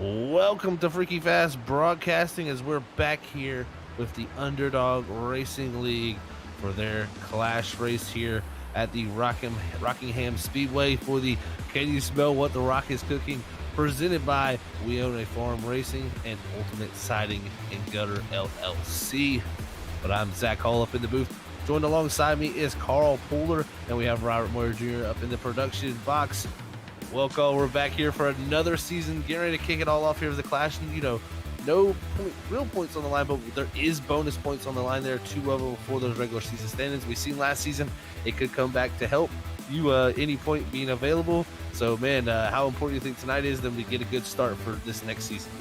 Welcome to Freaky Fast Broadcasting as we're back here with the Underdog Racing League for their clash race here at the Rockingham Speedway for the Can You Smell What the Rock is Cooking, presented by We Own a Farm Racing and Ultimate Siding and Gutter LLC. But I'm Zach Hall up in the booth. Joined alongside me is Carl Pooler, and we have Robert Moyer Jr. up in the production box. Welcome, we're back here for another season, getting ready to kick it all off here with the Clash. And, you know, no real points on the line, but there is bonus points on the line there, 2 of them for those regular season standings. We've seen last season it could come back to help you any point being available. So, man, how important do you think tonight is that we get a good start for this next season?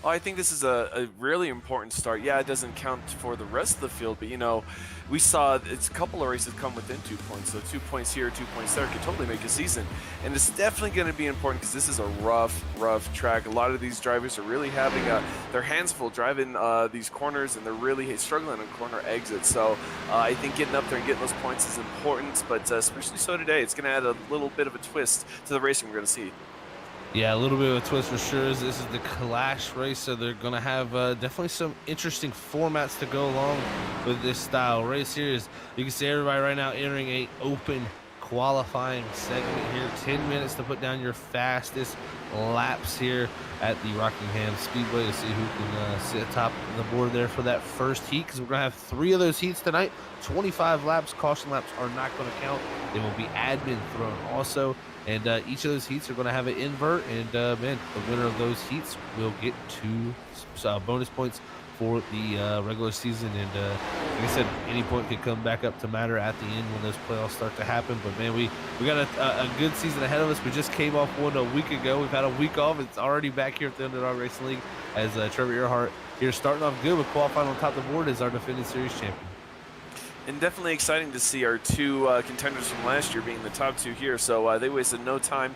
Well, I think this is a really important start. Yeah, it doesn't count for the rest of the field, but, you know, we saw it's a couple of races come within 2 points. So 2 points here, 2 points there could totally make a season. And it's definitely going to be important because this is a rough track. A lot of these drivers are really having their hands full driving these corners, and they're really struggling on corner exits. So I think getting up there and getting those points is important, but especially so today. It's going to add a little bit of a twist to the racing we're going to see. Yeah, a little bit of a twist for sure. This is the Clash race, so they're going to have definitely some interesting formats to go along with this style race here. As you can see, everybody right now entering a open qualifying segment here. 10 minutes to put down your fastest laps here at the Rockingham Speedway to see who can sit atop the board there for that first heat, because we're going to have 3 of those heats tonight. 25 laps. Caution laps are not going to count. They will be admin thrown also. And each of those heats are going to have an invert, and man, the winner of those heats will get 2 bonus points for the regular season. And like I said, any point could come back up to matter at the end when those playoffs start to happen. But man, we got a good season ahead of us. We just came off one a week ago. We've had a week off. It's already back here at the Underdog Racing League as Trevor Earhart here starting off good with qualifying on top of the board as our defending series champion. And definitely exciting to see our two contenders from last year being the top two here. So they wasted no time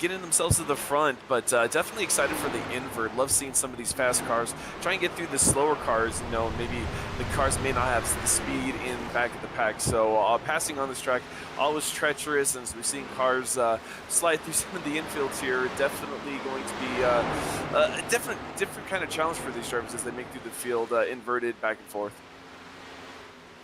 getting themselves to the front, but definitely excited for the invert. Love seeing some of these fast cars try and get through the slower cars. You know, maybe the cars may not have the speed in back of the pack. So passing on this track, always treacherous, and as we've seen cars slide through some of the infields here, definitely going to be a different kind of challenge for these drivers as they make through the field inverted back and forth.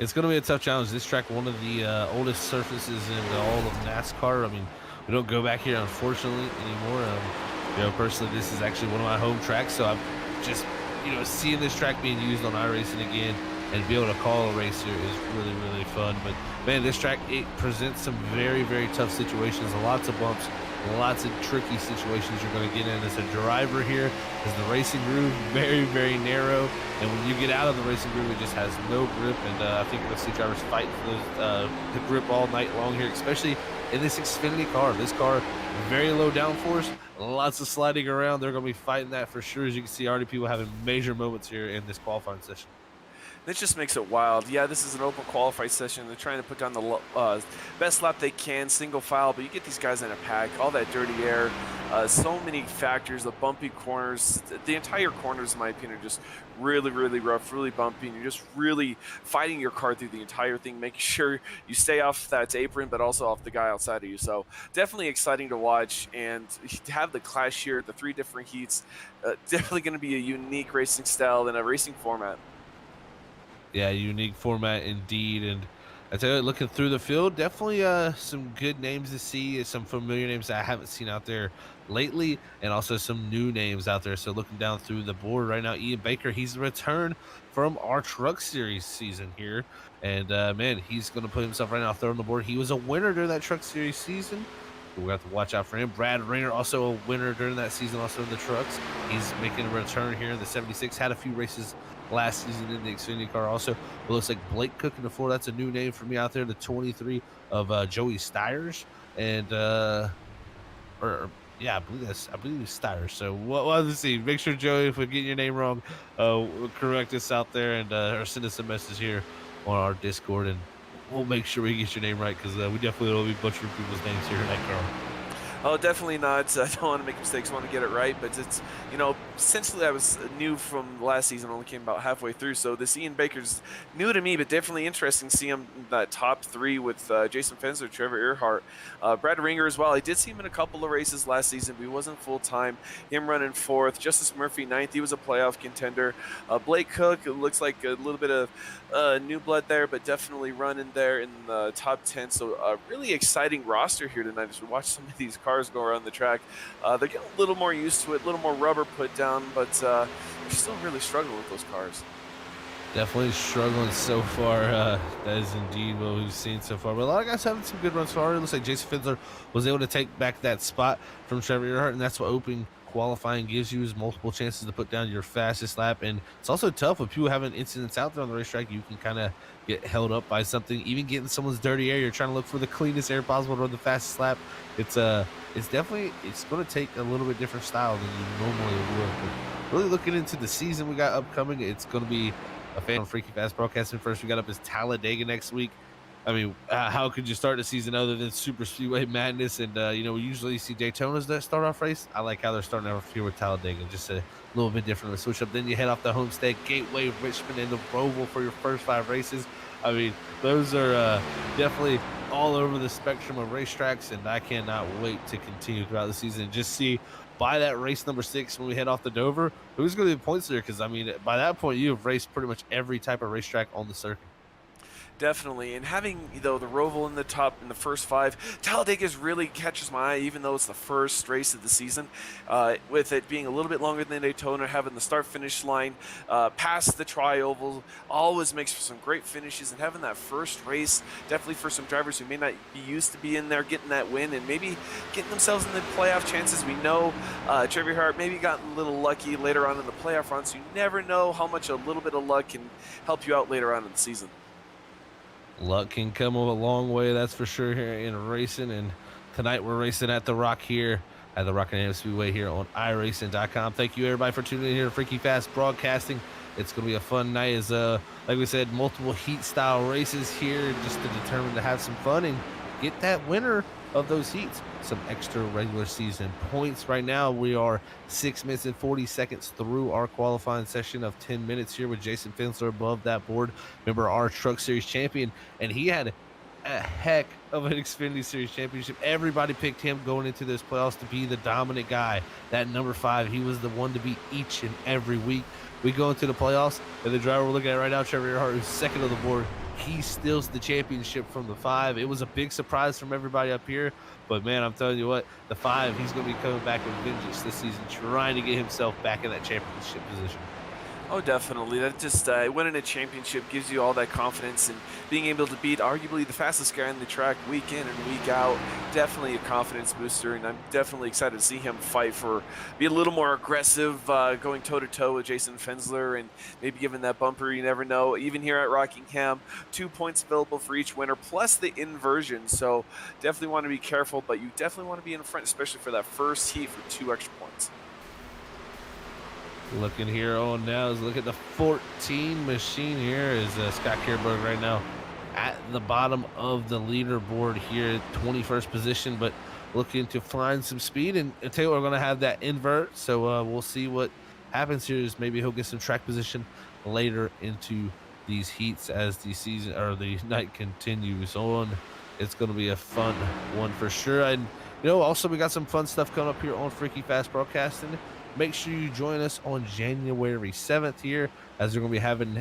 It's going to be a tough challenge. This track, one of the oldest surfaces in all of NASCAR. I mean, we don't go back here, unfortunately, anymore. You know, personally, this is actually one of my home tracks, so I'm just, you know, seeing this track being used on iRacing again and be able to call a race here is really, really fun. But, man, this track, it presents some very, very tough situations, lots of bumps, lots of tricky situations you're going to get in as a driver here, as the racing groove very, very narrow, and when you get out of the racing groove, it just has no grip. And I think we're going to see drivers fight for the grip all night long here, especially in this Xfinity car. This car, very low downforce, lots of sliding around. They're going to be fighting that for sure. As you can see, already people having major moments here in this qualifying session. This just makes it wild. Yeah, this is an open qualify session. They're trying to put down the best lap they can, single file, but you get these guys in a pack, all that dirty air, so many factors, the bumpy corners. The entire corners, in my opinion, are just really, really rough, really bumpy, and you're just really fighting your car through the entire thing, making sure you stay off that apron, but also off the guy outside of you. So definitely exciting to watch, and to have the clash here, the 3 different heats, definitely going to be a unique racing style and a racing format. Yeah, unique format indeed. And I tell you, looking through the field, definitely some good names to see, some familiar names that I haven't seen out there lately, and also some new names out there. So looking down through the board right now, Ian Baker, he's returned from our Truck Series season here. And man, he's going to put himself right now third on the board. He was a winner during that Truck Series season. We'll have to watch out for him. Brad Ringer, also a winner during that season, also in the trucks. He's making a return here in the 76. Had a few races last season in the Xfinity car also. It looks like Blake Cook in the 4. That's a new name for me out there. The 23 of Joey Styres. And, yeah, I believe it's Styres. So we'll have to see. Make sure, Joey, if we're getting your name wrong, correct us out there and or send us a message here on our Discord, and we'll make sure we get your name right, because we definitely will be butchering people's names here in that car. Oh, definitely not. I don't want to make mistakes. I want to get it right. But it's, you know, essentially I was new from last season. Only came about halfway through. So this Ian Baker's new to me, but definitely interesting to see him in that top 3 with Jason Fensler, Trevor Earhart, Brad Ringer as well. I did see him in a couple of races last season, but he wasn't full time. Him running 4th. Justice Murphy 9th. He was a playoff contender. Blake Cook, it looks like a little bit of new blood there, but definitely running there in the top 10. So a really exciting roster here tonight as we watch some of these cars go around the track. They're getting a little more used to it, a little more rubber put down, but they're still really struggling with those cars. Definitely struggling so far. That is indeed what we've seen so far. But a lot of guys having some good runs far. It looks like Jason Finsler was able to take back that spot from Trevor Earhart, and that's what opening qualifying gives you, is multiple chances to put down your fastest lap. And it's also tough with people having incidents out there on the racetrack. You can kind of get held up by something, even getting someone's dirty air. You're trying to look for the cleanest air possible to run the fastest lap. It's definitely, it's going to take a little bit different style than you normally would. But really looking into the season we got upcoming, it's going to be a fan on Freaky Fast Broadcasting. First we got up is Talladega next week. I mean, how could you start the season other than Super Speedway madness? And, you know, we usually see Daytona's that start off race. I like how they're starting off here with Talladega, just a little bit different of a switch up. Then you head off the Homestead, Gateway, Richmond, and the Roval for your first 5 races. I mean, those are definitely all over the spectrum of racetracks, and I cannot wait to continue throughout the season and just see by that race number 6 when we head off to Dover, who's going to be the points leader, because, I mean, by that point, you have raced pretty much every type of racetrack on the circuit. Definitely, and having the Roval in the top in the first five, Talladega's really catches my eye, even though it's the first race of the season. With it being a little bit longer than Daytona, having the start finish line past the tri-oval, always makes for some great finishes. And having that first race, definitely for some drivers who may not be used to be in there, getting that win and maybe getting themselves in the playoff chances. We know Trevor Hart maybe got a little lucky later on in the playoff run, so you never know how much a little bit of luck can help you out later on in the season. Luck can come a long way, that's for sure, here in racing. And tonight we're racing at the Rock here at the Rockingham Speedway here on iRacing.com. Thank you everybody for tuning in here to Freaky Fast Broadcasting. It's gonna be a fun night, as like we said, multiple heat style races here just to determine to have some fun and get that winner of those heats some extra regular season points. Right now we are 6 minutes and 40 seconds through our qualifying session of 10 minutes here with Jason Finsler above that board. Remember, our Truck Series champion, and he had a heck of an Xfinity Series championship. Everybody picked him going into this playoffs to be the dominant guy, that number 5. He was the one to beat each and every week. We go into the playoffs, and the driver we're looking at right now, Trevor Earhart, who's second on the board, he steals the championship from the 5. It was a big surprise from everybody up here, but man, I'm telling you what, the 5, he's going to be coming back with vengeance this season, trying to get himself back in that championship position. Oh, definitely. That just winning a championship gives you all that confidence, and being able to beat arguably the fastest guy on the track week in and week out, definitely a confidence booster. And I'm definitely excited to see him fight be a little more aggressive, going toe to toe with Jason Fensler, and maybe giving that bumper. You never know. Even here at Rockingham, 2 points available for each winner, plus the inversion. So definitely want to be careful, but you definitely want to be in front, especially for that first heat for 2 extra points. Looking here on now is look at the 14 machine here is Scott Kierberg right now at the bottom of the leaderboard here, 21st position, but looking to find some speed. And tell you what, we're going to have that invert, so we'll see what happens here. Is maybe he'll get some track position later into these heats as the season or the night continues on. It's going to be a fun one for sure. And also we got some fun stuff coming up here on Freaky Fast Broadcasting. Make sure you join us on January 7th here, as we're going to be having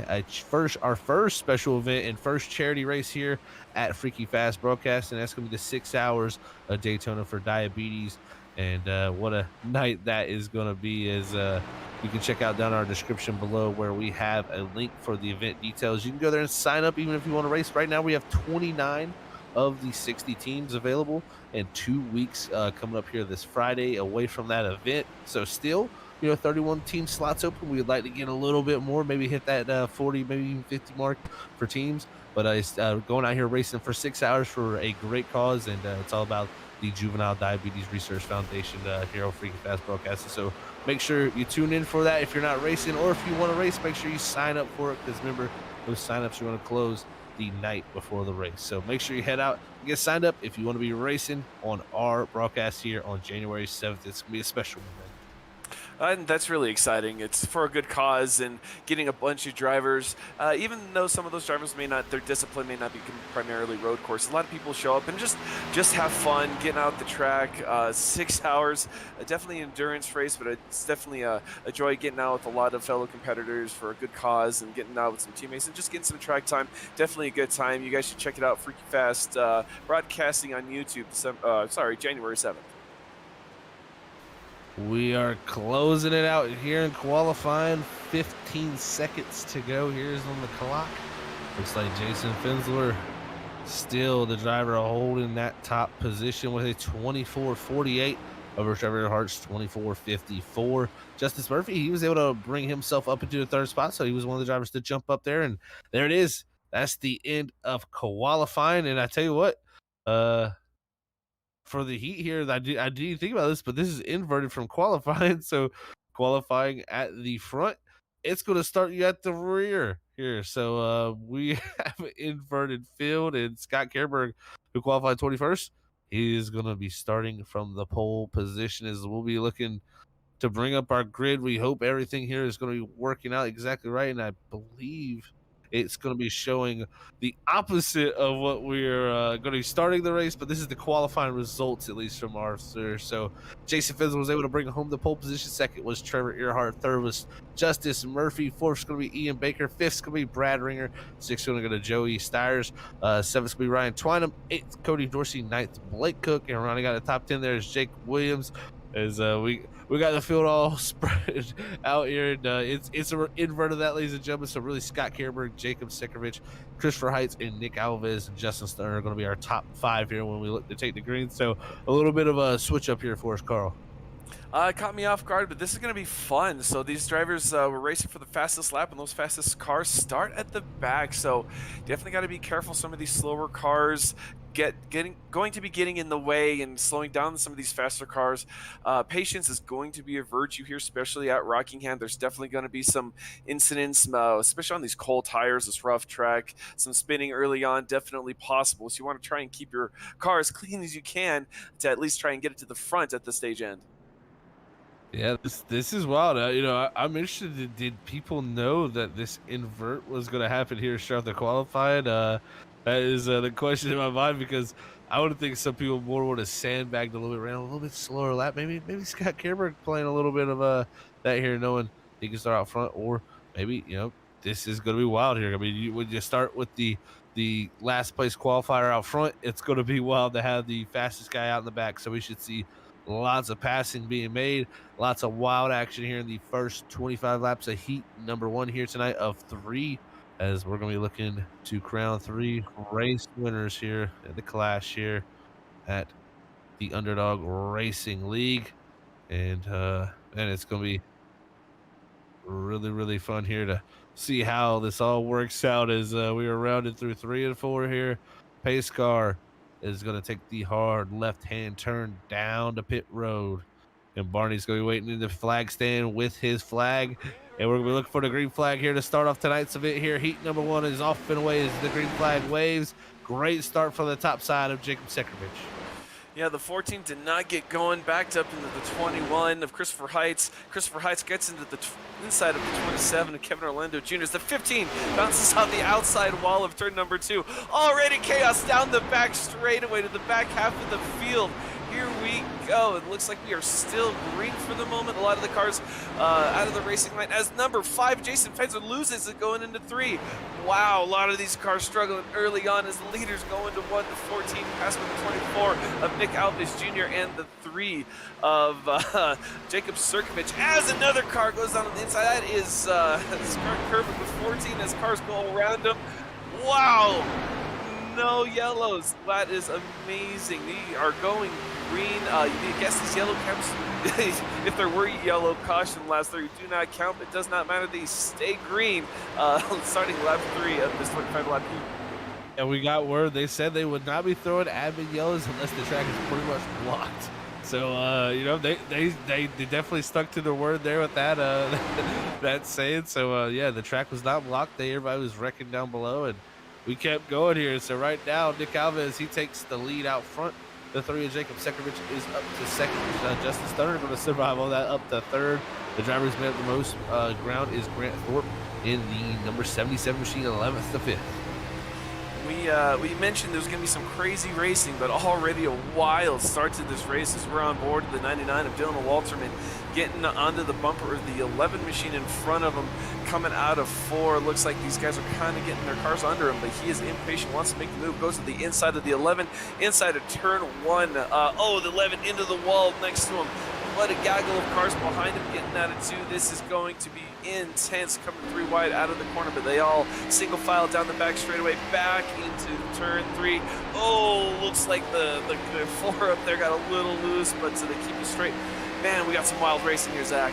our first special event and first charity race here at Freaky Fast Broadcasting. That's going to be the 6 hours of Daytona for diabetes. And what a night that is going to be, is you can check out down our description below where we have a link for the event details. You can go there and sign up even if you want to race. Right now we have 29 of the 60 teams available, and 2 weeks coming up here this Friday away from that event. So still, 31 team slots open. We'd like to get a little bit more, maybe hit that 40, maybe even 50 mark for teams. But it's going out here racing for 6 hours for a great cause, and it's all about the Juvenile Diabetes Research Foundation here on Freaky Fast Broadcasting. So make sure you tune in for that if you're not racing, or if you want to race, make sure you sign up for it, because remember, those signups are going to close the night before the race. So make sure you head out and get signed up if you want to be racing on our broadcast here on January 7th. It's going to be a special one, man. And that's really exciting. It's for a good cause, and getting a bunch of drivers, even though some of those drivers their discipline may not be primarily road course, a lot of people show up and just have fun getting out the track. 6 hours, definitely an endurance race, but it's definitely a joy getting out with a lot of fellow competitors for a good cause, and getting out with some teammates and just getting some track time. Definitely a good time. You guys should check it out. Freaky Fast broadcasting on YouTube, January 7th. We are closing it out here in qualifying. 15 seconds to go. Here's on the clock. Looks like Jason Finsler, still the driver, holding that top position with a 24:48 over Trevor Hart's 24:54. Justice Murphy, he was able to bring himself up into the 3rd spot, so he was one of the drivers to jump up there. And there it is. That's the end of qualifying. And I tell you what, for the heat here, I didn't think about this, but this is inverted from qualifying. So qualifying at the front, it's going to start you at the rear here. So we have an inverted field, and Scott Kierberg, who qualified 21st, he is going to be starting from the pole position, as we'll be looking to bring up our grid. We hope everything here is going to be working out exactly right. And I believe it's going to be showing the opposite of what we're going to be starting the race, but this is the qualifying results, at least from our sir. So Jason Fizzle was able to bring home the pole position. Second was Trevor Earhart. Third was Justice Murphy. Fourth's going to be Ian Baker. Fifth's going to be Brad Ringer. Sixth's going to go to Joey Stiers. Seventh's going to be Ryan Twynham. Eighth, Cody Dorsey. Ninth, Blake Cook. And rounding out the top 10 there is Jake Williams. As we got the field all spread out here, and it's an invert of that, ladies and gentlemen. So really, Scott Kerberg, Jacob Sikovich, Christopher Heights, and Nick Alves and Justin Stern are going to be our top 5 here when we look to take the green. So a little bit of a switch up here for us, Carl. It caught me off guard, but this is going to be fun. So these drivers were racing for the fastest lap, and those fastest cars start at the back. So definitely got to be careful. Some of these slower cars going to be getting in the way and slowing down some of these faster cars. Patience is going to be a virtue here, especially at Rockingham. There's definitely going to be some incidents, especially on these cold tires, this rough track. Some spinning early on, definitely possible. So you want to try and keep your car as clean as you can to at least try and get it to the front at the stage end. Yeah, this is wild. I'm interested. Did people know that this invert was going to happen here throughout the qualifying? That is the question in my mind, because I would think some people more would have sandbagged a little bit, ran a little bit slower lap. Maybe Scott Kerberg playing a little bit of that here, knowing he can start out front, or maybe this is going to be wild here. I mean, when you start with the last place qualifier out front, it's going to be wild to have the fastest guy out in the back. So we should see lots of passing being made, lots of wild action here in the first 25 laps of heat number 1 here tonight of 3, as we're going to be looking to crown 3 race winners here at the clash here at the Underdog Racing League. And it's going to be really, really fun here to see how this all works out as we are rounded through 3 and 4 here. Pace car is going to take the hard left-hand turn down to pit road. And Barney's going to be waiting in the flag stand with his flag. And we're going to be looking for the green flag here to start off tonight's event here. Heat number 1 is off and away as the green flag waves. Great start from the top side of Jacob Sekovich. Yeah, the 14 did not get going, backed up into the 21 of Christopher Heights. Christopher Heights gets into the inside of the 27 of Kevin Orlando Jr. The 15 bounces off the outside wall of turn number 2. Already chaos down the back straightaway to the back half of the field. Here we go. It looks like we are still green for the moment. A lot of the cars out of the racing line. As number 5, Jason Fencer loses it going into 3. Wow, a lot of these cars struggling early on as the leaders go into 1, the 14, passed with the 24 of Nick Alves Jr. and the 3 of Jacob Sirkovich. As another car goes down on the inside, that is Scott Kerber with 14 as cars go around him. Wow. No yellows. That is amazing. They are going green. You guess these yellow caps, if there were yellow caution last there, do not count. It does not matter. They stay green starting lap 3 of this 25 lap heat. And we got word they said they would not be throwing admin yellows unless the track is pretty much blocked. So they definitely stuck to their word there with that that saying. So yeah, the track was not blocked. Everybody was wrecking down below, and we kept going here. So right now, Nick Alves, he takes the lead out front. The 3 of Jacob Sekovich is up to 2nd. Justin Stunner going to survive all that up to 3rd. The driver who's made up the most ground is Grant Thorpe in the number 77 machine, 11th to 5th. We mentioned there's going to be some crazy racing, but already a wild start to this race as we're on board the 99 of Dylan Walterman getting onto the bumper of the 11 machine in front of him, coming out of 4. Looks like these guys are kind of getting their cars under him, but he is impatient, wants to make the move, goes to the inside of the 11, inside of turn 1. The 11 into the wall next to him. What a gaggle of cars behind him getting out of 2. This is going to be intense, coming 3 wide out of the corner, but they all single file down the back straightaway back into turn 3. Looks like the 4 up there got a little loose, but so they keep it straight. Man, we got some wild racing here, Zach.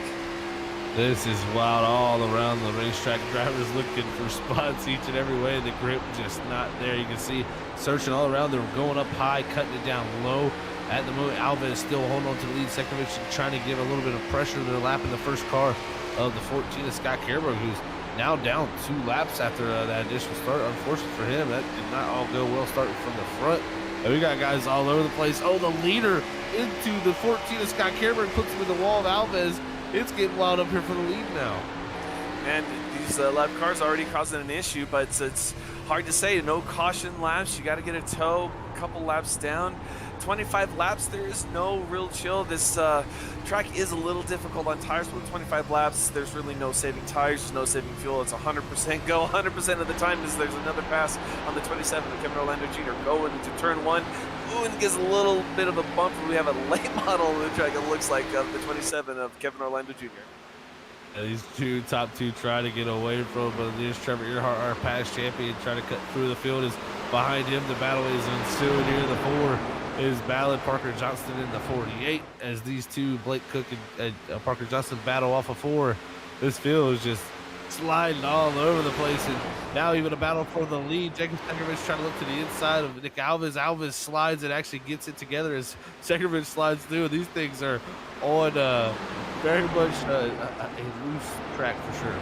This is wild all around the racetrack. Drivers looking for spots each and every way. The grip just not there. You can see searching all around. They're going up high, cutting it down low. At the moment, Alves still holding on to the lead. Sekovich trying to give a little bit of pressure to their lap in the first car of the 14 of Scott Kerber, who's now down 2 laps after that initial start. Unfortunately for him, that did not all go well starting from the front. And we got guys all over the place. The leader into the 14 of Scott Kerber puts him in the wall of Alves. It's getting wild up here for the lead now. And these lap cars are already causing an issue, but it's hard to say. No caution laps. You got to get a tow, a couple laps down. 25 laps, there is no real chill. This track is a little difficult on tires, but with 25 laps, there's really no saving tires, there's no saving fuel. It's 100% go. 100% of the time is there's another pass on the 27 of Kevin Orlando Jr. going into turn 1. Ooh, and gets a little bit of a bump. We have a late model of the track, it looks like, of the 27 of Kevin Orlando Jr. These top two try to get away from him, but there's Trevor Earhart, our past champion, trying to cut through the field. Is behind him. The battle is ensuing here. The 4 is Ballard, Parker Johnston in the 48. As these two, Blake Cook and Parker Johnston, battle off of 4. This field is just sliding all over the place, and now even a battle for the lead. Jacob Sekerovich trying to look to the inside of Nick Alves. Alves slides and actually gets it together as Sekerovich slides through. These things are on very much a loose track for sure.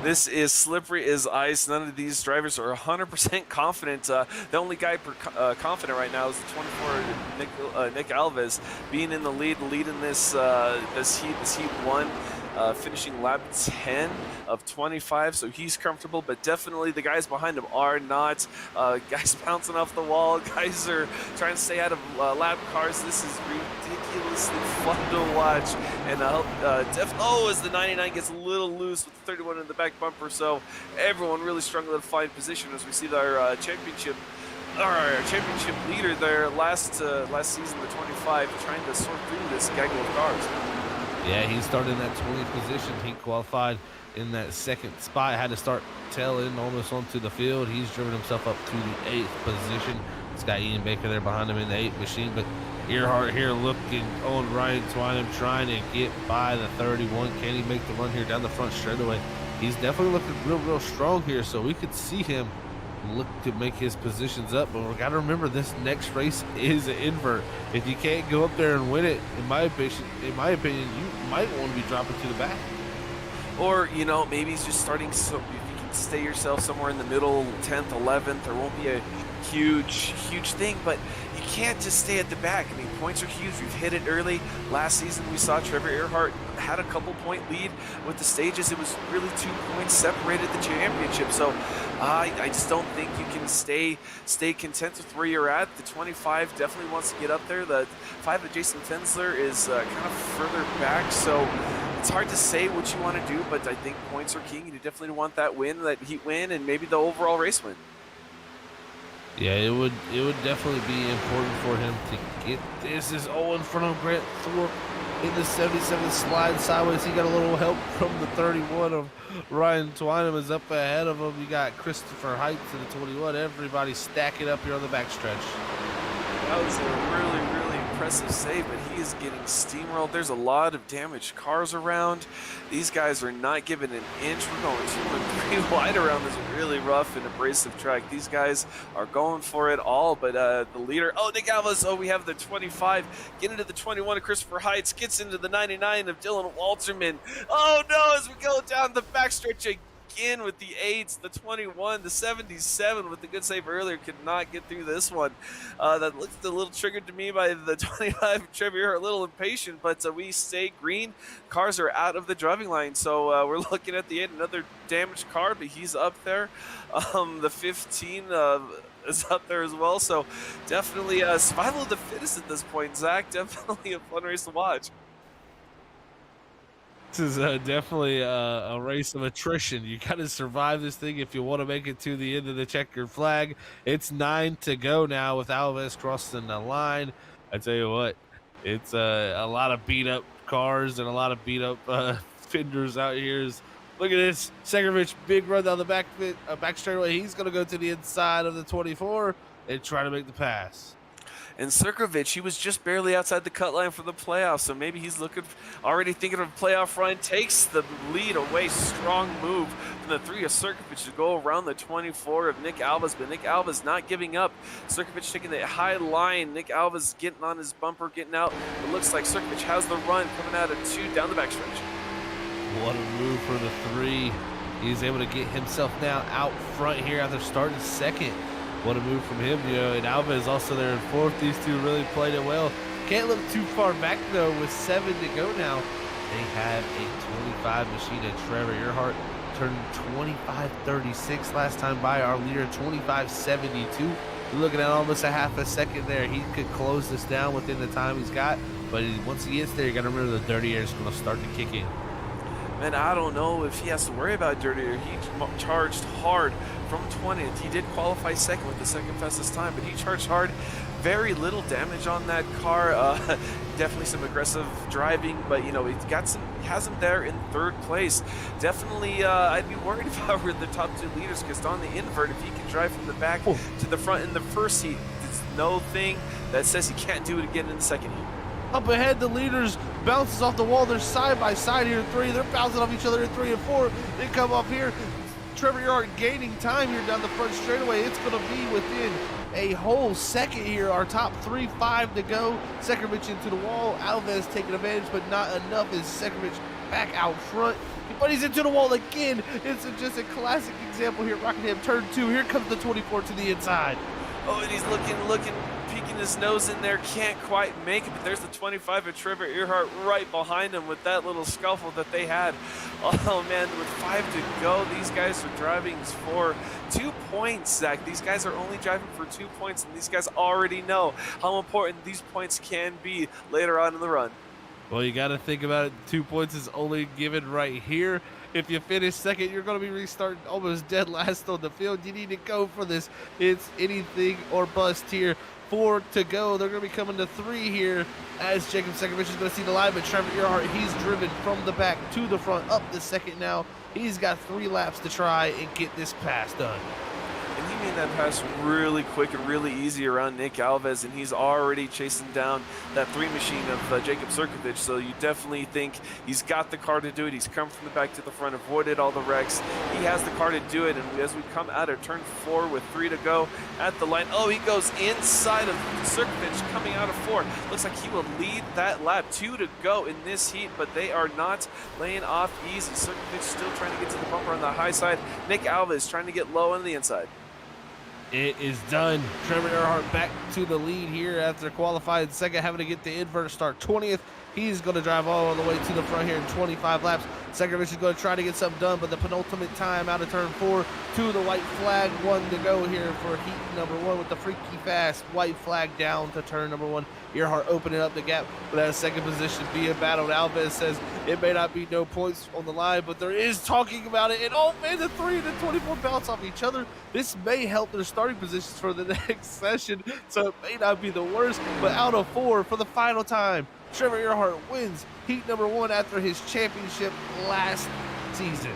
This is slippery as ice. None of these drivers are 100% confident. The only guy confident right now is the 24 Nick Alves, being in the lead, leading this heat 1. Finishing lap 10 of 25, so he's comfortable, but definitely the guys behind him are not. Guys bouncing off the wall, guys are trying to stay out of lap cars. This is ridiculously fun to watch. And as the 99 gets a little loose with the 31 in the back bumper, so everyone really struggling to find position as we see our championship leader there last season, the 25, trying to sort through this gaggle of cars. Yeah, he started in that 20th position. He qualified in that second spot, had to start tail end almost onto the field. He's driven himself up to the 8th position. It's got Ian Baker there behind him in the 8th machine, but Earhart here looking on Ryan Twynham, trying to get by the 31. Can he make the run here down the front straightaway? He's definitely looking real strong here, so we could see him look to make his positions up, but we got to remember this next race is an invert. If you can't go up there and win it, in my opinion, you might want to be dropping to the back. Or, maybe he's just starting, so if you can stay yourself somewhere in the middle, 10th, 11th, there won't be a huge thing, but you can't just stay at the back. I mean, points are huge. We've hit it early. Last season, we saw Trevor Earhart had a couple-point lead with the stages. It was really 2 points separated the championship. So I just don't think you can stay content with where you're at. The 25 definitely wants to get up there. The 5 of Jason Fensler is kind of further back. So it's hard to say what you want to do, but I think points are king. You definitely want that win, that heat win, and maybe the overall race win. Yeah, it would definitely be important for him to get this. Is in front of Grant Thorpe in the 77 slide sideways. He got a little help from the 31 of Ryan Twynham is up ahead of him. You got Christopher Heights in the 21. Everybody stacking up here on the backstretch. That was a really impressive save, but he is getting steamrolled. There's a lot of damaged cars around. These guys are not giving an inch. We're going 2 and 3 wide around this really rough and abrasive track. These guys are going for it all, but the leader, Nick Alves, we have the 25, get into the 21 of Christopher Heights, gets into the 99 of Dylan Walterman. Oh no, as we go down the backstretch again with the 8s, the 21, the 77 with the good save earlier, could not get through this one. That looked a little triggered to me by the 25 Trevor, a little impatient, but we stay green. Cars are out of the driving line, so we're looking at the end, another damaged car, but he's up there. The 15 is up there as well, so definitely survival of the fittest at this point, Zach. Definitely a fun race to watch. This is definitely a race of attrition. You got to survive this thing if you want to make it to the end of the checkered flag. It's 9 to go now with Alves crossing the line. I tell you what, it's a lot of beat up cars and a lot of beat up fenders out here. Look at this. Sekerovich, big run down the back straightaway. He's going to go to the inside of the 24 and try to make the pass. And Sekerovich, he was just barely outside the cut line for the playoffs, so maybe he's already thinking of a playoff run. Takes the lead away, strong move from the 3 of Sekerovich to go around the 24 of Nick Alves, but Nick Alves not giving up. Sekerovich taking the high line. Nick Alves getting on his bumper, getting out. It looks like Sekerovich has the run coming out of 2 down the backstretch. What a move for the 3. He's able to get himself now out front here after starting second. What a move from him, and Alves also there in 4th. These two really played it well. Can't look too far back, though, with 7 to go now. They have a 25 machine, and Trevor Earhart turned 25:36 last time by our leader, 25:72. You're looking at almost a half a second there. He could close this down within the time he's got, but once he gets there, you got to remember the dirty air is going to start to kick in. Man, I don't know if he has to worry about dirty air. He charged hard from 20th. He did qualify second with the second fastest time, but he charged hard. Very little damage on that car. Definitely some aggressive driving, but he has him there in third place. Definitely, I'd be worried if I were the top two leaders, because on the invert, if he can drive from the back to the front in the first heat, there's no thing that says he can't do it again in the second heat. Up ahead, the leaders bounces off the wall. They're side by side here in 3. They're bouncing off each other in 3 and 4. They come up here. Trevor Earhart gaining time here down the front straightaway. It's going to be within a whole second here. Our top 3-5 to go. Sekrvich into the wall. Alves taking advantage, but not enough. Is Sekrvich back out front? But he's into the wall again. It's just a classic example here. Rockingham turn 2. Here comes the 24 to the inside. Oh, and he's looking, peeking his nose in there, can't quite make it, but there's the 25 of Trevor Earhart right behind him with that little scuffle that they had. Oh man, with 5 to go, these guys are driving for 2 points, Zach. These guys are only driving for 2 points, and these guys already know how important these points can be later on in the run. Well, you got to think about it. 2 points is only given right here. If you finish second, you're going to be restarting almost dead last on the field. You need to go for this. It's anything or bust here. 4 to go. They're going to be coming to 3 here as Jacob Sekrvich is going to see the line, but Trevor Earhart, he's driven from the back to the front, up the second now. He's got 3 laps to try and get this pass done. And he made that pass really quick and really easy around Nick Alves, and he's already chasing down that 3 machine of Jacob Sekrvich. So you definitely think he's got the car to do it. He's come from the back to the front, avoided all the wrecks. He has the car to do it, and as we come out of turn 4 with 3 to go at the line, oh, he goes inside of Sekrvich coming out of 4. Looks like he will lead that lap. 2 to go in this heat, but they are not laying off easy. Sekrvich still trying to get to the bumper on the high side. Nick Alves trying to get low on the inside. It is done. Trevor Earhart back to the lead here after qualifying second, having to get the inverter start 20th. He's going to drive all the way to the front here in 25 laps. Sekrvich is going to try to get something done, but the penultimate time out of turn 4 to the white flag. 1 to go here for heat number 1 with the freaky fast white flag down to turn number 1. Earhart opening up the gap for that second position being battled. Alves says it may not be no points on the line, but there is talking about it. And oh man, the 3 and the 24 bounce off each other. This may help their starting positions for the next session, so it may not be the worst. But out of 4 for the final time, Trevor Earhart wins heat number 1 after his championship last season.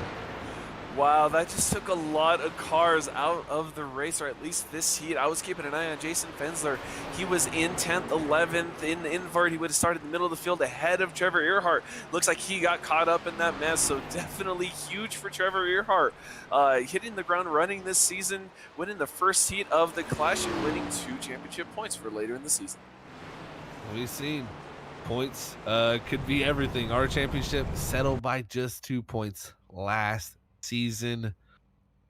Wow, that just took a lot of cars out of the race, or at least this heat. I was keeping an eye on Jason Fensler. He was in 10th, 11th. In the invert, he would have started in the middle of the field ahead of Trevor Earhart. Looks like he got caught up in that mess, so definitely huge for Trevor Earhart. Hitting the ground running this season, winning the first heat of the Clash and winning 2 championship points for later in the season. We've seen points could be everything. Our championship settled by just 2 points last season.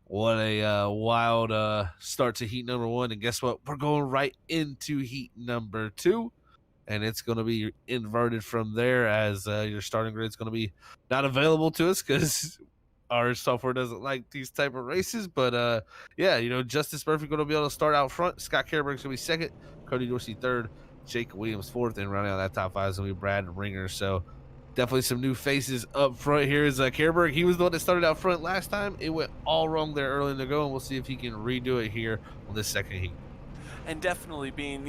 What a wild start to heat number 1, and guess what, we're going right into heat number 2, and it's going to be inverted from there, as your starting grid is going to be not available to us because our software doesn't like these type of races. But yeah, Justice Murphy going to be able to start out front. Scott Carberg's going to be second, Cody Dorsey third, Jake Williams fourth, and rounding out that top 5 is going to be Brad Ringer. So definitely some new faces up front. Here is Carberg. He was the one that started out front last time. It went all wrong there early in the go, and we'll see if he can redo it here on this second heat. And definitely being,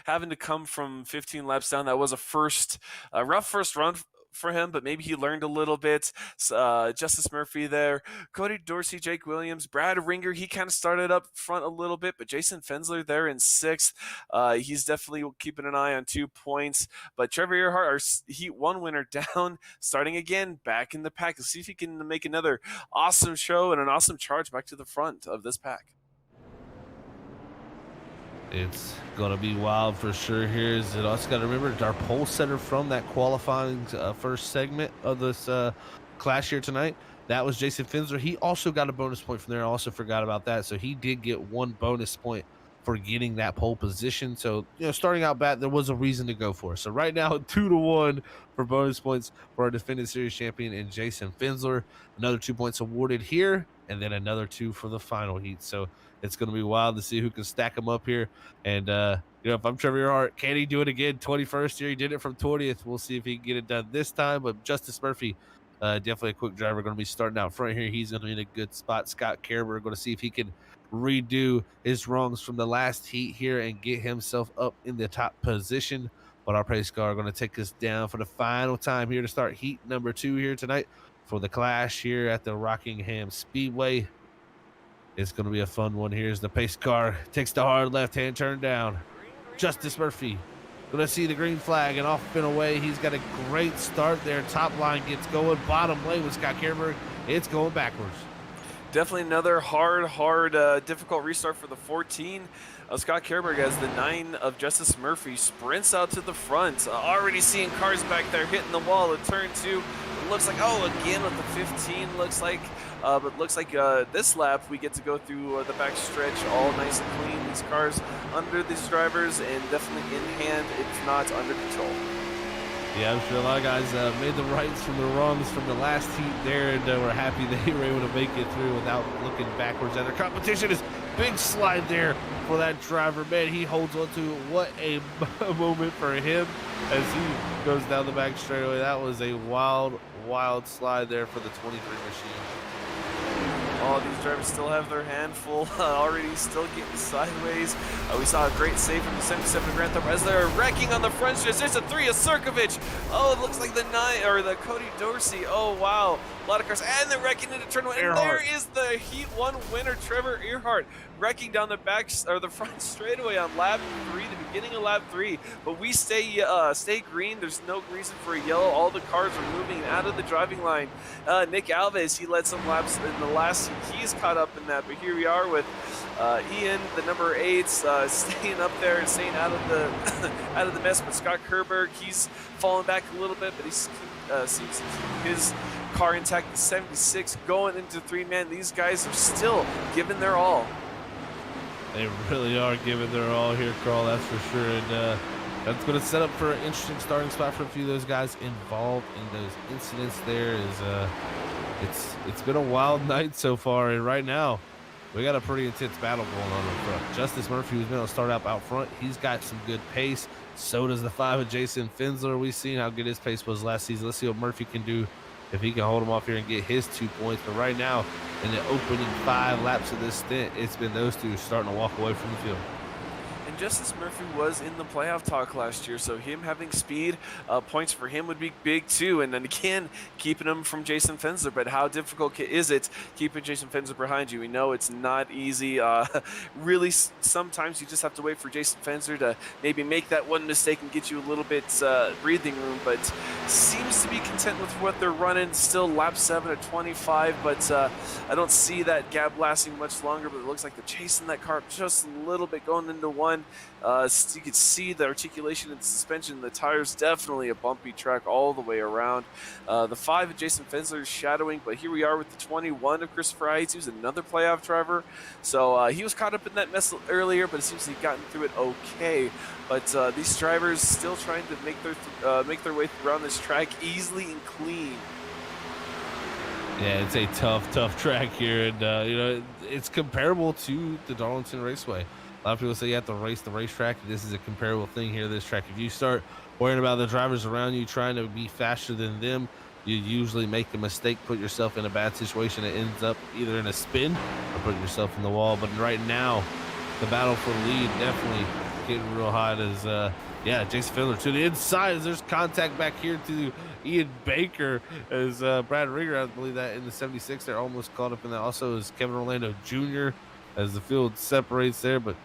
having to come from 15 laps down, that was a rough first run for him, but maybe he learned a little bit. Justice Murphy there, Cody Dorsey, Jake Williams, Brad Ringer, he kind of started up front a little bit, but Jason Fensler there in 6th. He's definitely keeping an eye on 2 points, but Trevor Earhart, our Heat 1 winner, down, starting again, back in the pack. Let's see if he can make another awesome show and an awesome charge back to the front of this pack. It's going to be wild for sure here. Is it also got to remember our pole setter from that qualifying first segment of this clash here tonight. That was Jason Fensler. He also got a bonus point from there. I also forgot about that. So he did get 1 bonus point for getting that pole position. So, starting out bad, there was a reason to go for it. So right now, 2-1 for bonus points for our defending series champion and Jason Fensler. Another 2 points awarded here, and then another two for the final heat. So it's going to be wild to see who can stack them up here. And if I'm Trevor Earhart, can he do it again? 21st year, he did it from 20th. We'll see if he can get it done this time. But Justice Murphy, definitely a quick driver, going to be starting out front here. He's going to be in a good spot. Scott Kerber going to see if he can redo his wrongs from the last heat here and get himself up in the top position. But our pace car are going to take us down for the final time here to start heat number 2 here tonight for the clash here at the Rockingham Speedway. It's going to be a fun one here as the pace car takes the hard left-hand turn down. Justice Murphy going to see the green flag and off and away. He's got a great start there. Top line gets going. Bottom lane with Scott Kerber. It's going backwards. Definitely another hard, difficult restart for the 14. Scott Kerberg as the 9 of Justice Murphy sprints out to the front. Already seeing cars back there hitting the wall at turn 2. It looks like, again with the 15, looks like. But looks like this lap we get to go through the back stretch all nice and clean. These cars under these drivers and definitely in hand, if not under control. Yeah, I'm sure a lot of guys made the rights from the wrongs from the last heat there, and we're happy they were able to make it through without looking backwards at their competition. Is big slide there for that driver. Man, he holds on to it. What a moment for him as he goes down the back straightaway. That was a wild slide there for the 23 machine. Oh, these drivers still have their handful, already still getting sideways. We saw a great save from the 77 Grand Theft as they're wrecking on the front stretch. There's a 3 of Sirkovich. Oh, it looks like the 9, or the Cody Dorsey. Oh, wow. A lot of cars, and they're wrecking into turn 1. And there is the Heat 1 winner, Trevor Earhart, wrecking down the back, or the front straightaway on lap 3, the beginning of lap 3. But we stay green. There's no reason for a yellow. All the cars are moving out of the driving line. Nick Alves, he led some laps in the last heat. He's caught up in that, but here we are with Ian, the number 8, staying up there and staying out of the out of the mess. But Scott Kerberg, he's fallen back a little bit, but he seems to keep his car intact. The 76 going into 3-man. These guys are still giving their all. They really are giving their all here, Carl. That's for sure, and that's going to set up for an interesting starting spot for a few of those guys involved in those incidents. There is it's been a wild night so far, and right now we got a pretty intense battle going on in front. Justice Murphy was going to start out front. He's got some good pace. So does the 5 of Jason Fensler. We've seen how good his pace was last season. Let's see what Murphy can do if he can hold him off here and get his 2 points. But right now, in the opening 5 laps of this stint, it's been those two starting to walk away from the field. And Justice Murphy was in the playoff talk last year, so him having speed, points for him would be big too. And then again, keeping him from Jason Fensler. But how difficult is it keeping Jason Fensler behind you? We know it's not easy. Really, sometimes you just have to wait for Jason Fensler to maybe make that one mistake and get you a little bit breathing room. But seems to be content with what they're running. Still lap 7 at 25, but I don't see that gap lasting much longer. But it looks like they're chasing that car just a little bit going into 1. You can see the articulation and suspension. The tires definitely a bumpy track all the way around. The 5 of Jason Fensler is shadowing, but here we are with the 21 of Christopher Heights, who's another playoff driver. So he was caught up in that mess earlier, but it seems he's gotten through it okay. But these drivers still trying to make their way around this track easily and clean. Yeah, it's a tough track here, and it's comparable to the Darlington Raceway. A lot of people say you have to race the racetrack. This is a comparable thing here, this track. If you start worrying about the drivers around you trying to be faster than them, you usually make a mistake, put yourself in a bad situation that ends up either in a spin or putting yourself in the wall. But right now, the battle for lead definitely getting real hot as, Jason Fensler to the inside as there's contact back here to Ian Baker as Brad Ringer, I believe that in the 76, they're almost caught up in that. Also is Kevin Orlando Jr. as the field separates there, but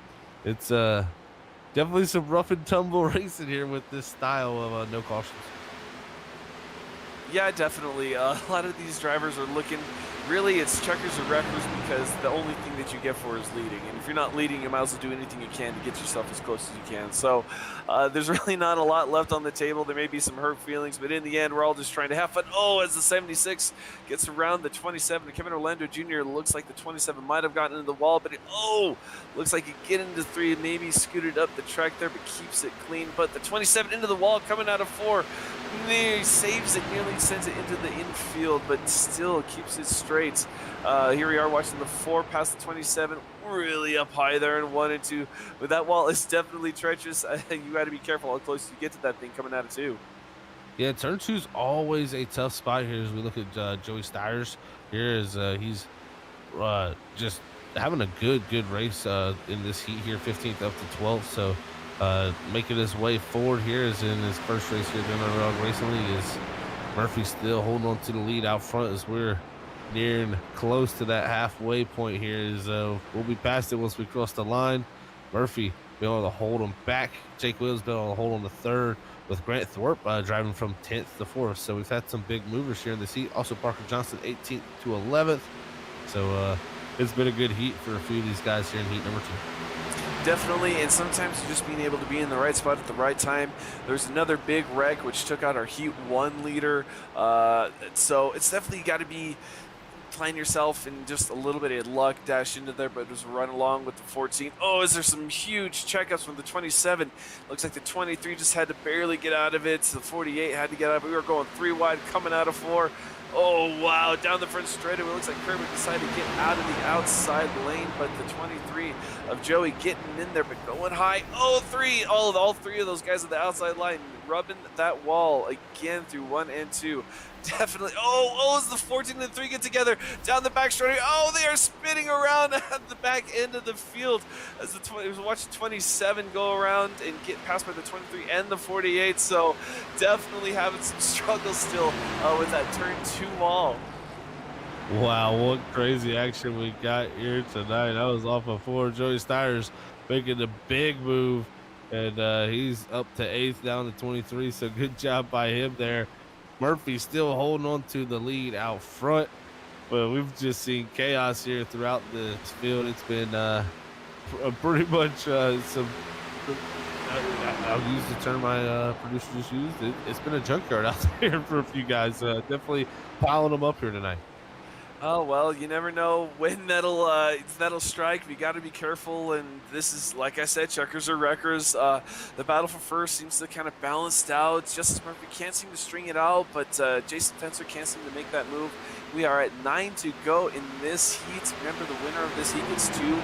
it's definitely some rough and tumble racing here with this style of no cautions. Yeah, definitely. A lot of these drivers are looking. Really, it's checkers or wreckers because the only thing that you get for is leading. And if you're not leading, you might as well do anything you can to get yourself as close as you can. So there's really not a lot left on the table. There may be some hurt feelings, but in the end, we're all just trying to have fun. Oh, as the 76 gets around the 27, Kevin Orlando Jr. looks like the 27 might have gotten into the wall, but looks like it get into three, maybe scooted up the track there, but keeps it clean. But the 27 into the wall coming out of four. He saves it, nearly sends it into the infield, but still keeps it straight. Here we are watching the 4 past the 27, really up high there in 1 and 2. But that wall is definitely treacherous. You got to be careful how close you get to that thing coming out of 2. Yeah, turn two's always a tough spot here as we look at Joey Styres. Here is he's just having a good race in this heat here, 15th up to 12th. So making his way forward here is in his first race here, the Underdog Racing League. Is Murphy still holding on to the lead out front as we're nearing close to that halfway point here. Is we'll be past it once we cross the line. Murphy being able to hold him back. Jake Williams being able to hold on to third, with Grant Thorpe driving from 10th to 4th. So we've had some big movers here in this heat. Also Parker Johnson 18th to 11th. So it's been a good heat for a few of these guys here in heat number 2. Definitely, and sometimes just being able to be in the right spot at the right time. There's another big wreck which took out our Heat 1 leader. So it's definitely got to be playing yourself and just a little bit of luck dash into there, but just run along with the 14. Oh, is there some huge checkups from the 27? Looks like the 23 just had to barely get out of it. The 48 had to get out of it. We were going 3 wide coming out of 4. Oh, wow, down the front straightaway. It looks like Kermit decided to get out of the outside lane, but the 23 of Joey getting in there, but going high. Oh, all 3 of those guys at the outside line rubbing that wall again through 1 and 2. Definitely. As the 14 and 3 get together down the back straightaway. Oh, they are spinning around at the back end of the field as the watching 27 go around and get passed by the 23 and the 48. So definitely having some struggles still with that turn 2 wall. Wow, what crazy action we got here tonight. That was off of 4. Joey Styres making the big move, and he's up to 8th down to 23. So good job by him there. Murphy still holding on to the lead out front, but we've just seen chaos here throughout the field. It's been pretty much some. I'll use the term my producer just used. It's been a junkyard out there for a few guys. Definitely piling them up here tonight. Oh, well, you never know when that'll strike. We got to be careful, and this is, like I said, checkers or wreckers. The battle for first seems to kind of balanced out. Justice Murphy can't seem to string it out, but Jason Fencer can't seem to make that move. We are at 9 to go in this heat. Remember, the winner of this heat gets 2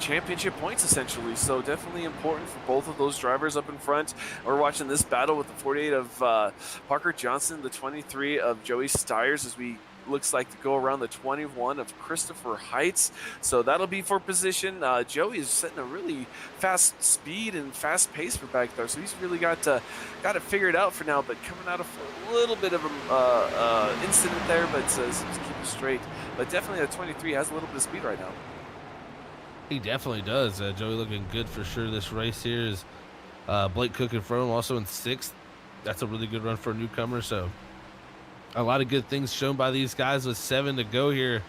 championship points, essentially. So definitely important for both of those drivers up in front. We're watching this battle with the 48 of Parker Johnson, the 23 of Joey Styres, as we looks like to go around the 21 of Christopher Heights. So that'll be for position. Joey is setting a really fast speed and fast pace for back there. So he's really got it figured out for now, but coming out of a little bit of a incident there, but seems to keep it straight. But definitely the 23 has a little bit of speed right now. He definitely does. Joey looking good for sure. This race here is Blake Cook in front of him, also in 6th. That's a really good run for a newcomer. So a lot of good things shown by these guys with 7 to go here.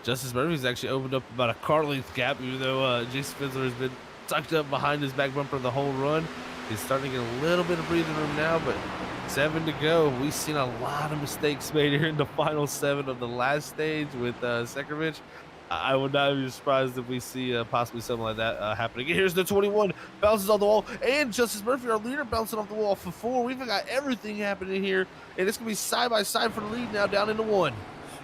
Justice Murphy's actually opened up about a car length gap, even though Jason Spencer has been tucked up behind his back bumper the whole run. He's starting to get a little bit of breathing room now, but 7 to go. We've seen a lot of mistakes made here in the final 7 of the last stage with Sekerovich. I would not be surprised if we see possibly something like that happening. Here's the 21, bounces off the wall, and Justice Murphy, our leader, bouncing off the wall for 4. We've got everything happening here, and it's going to be side by side for the lead now, down into 1.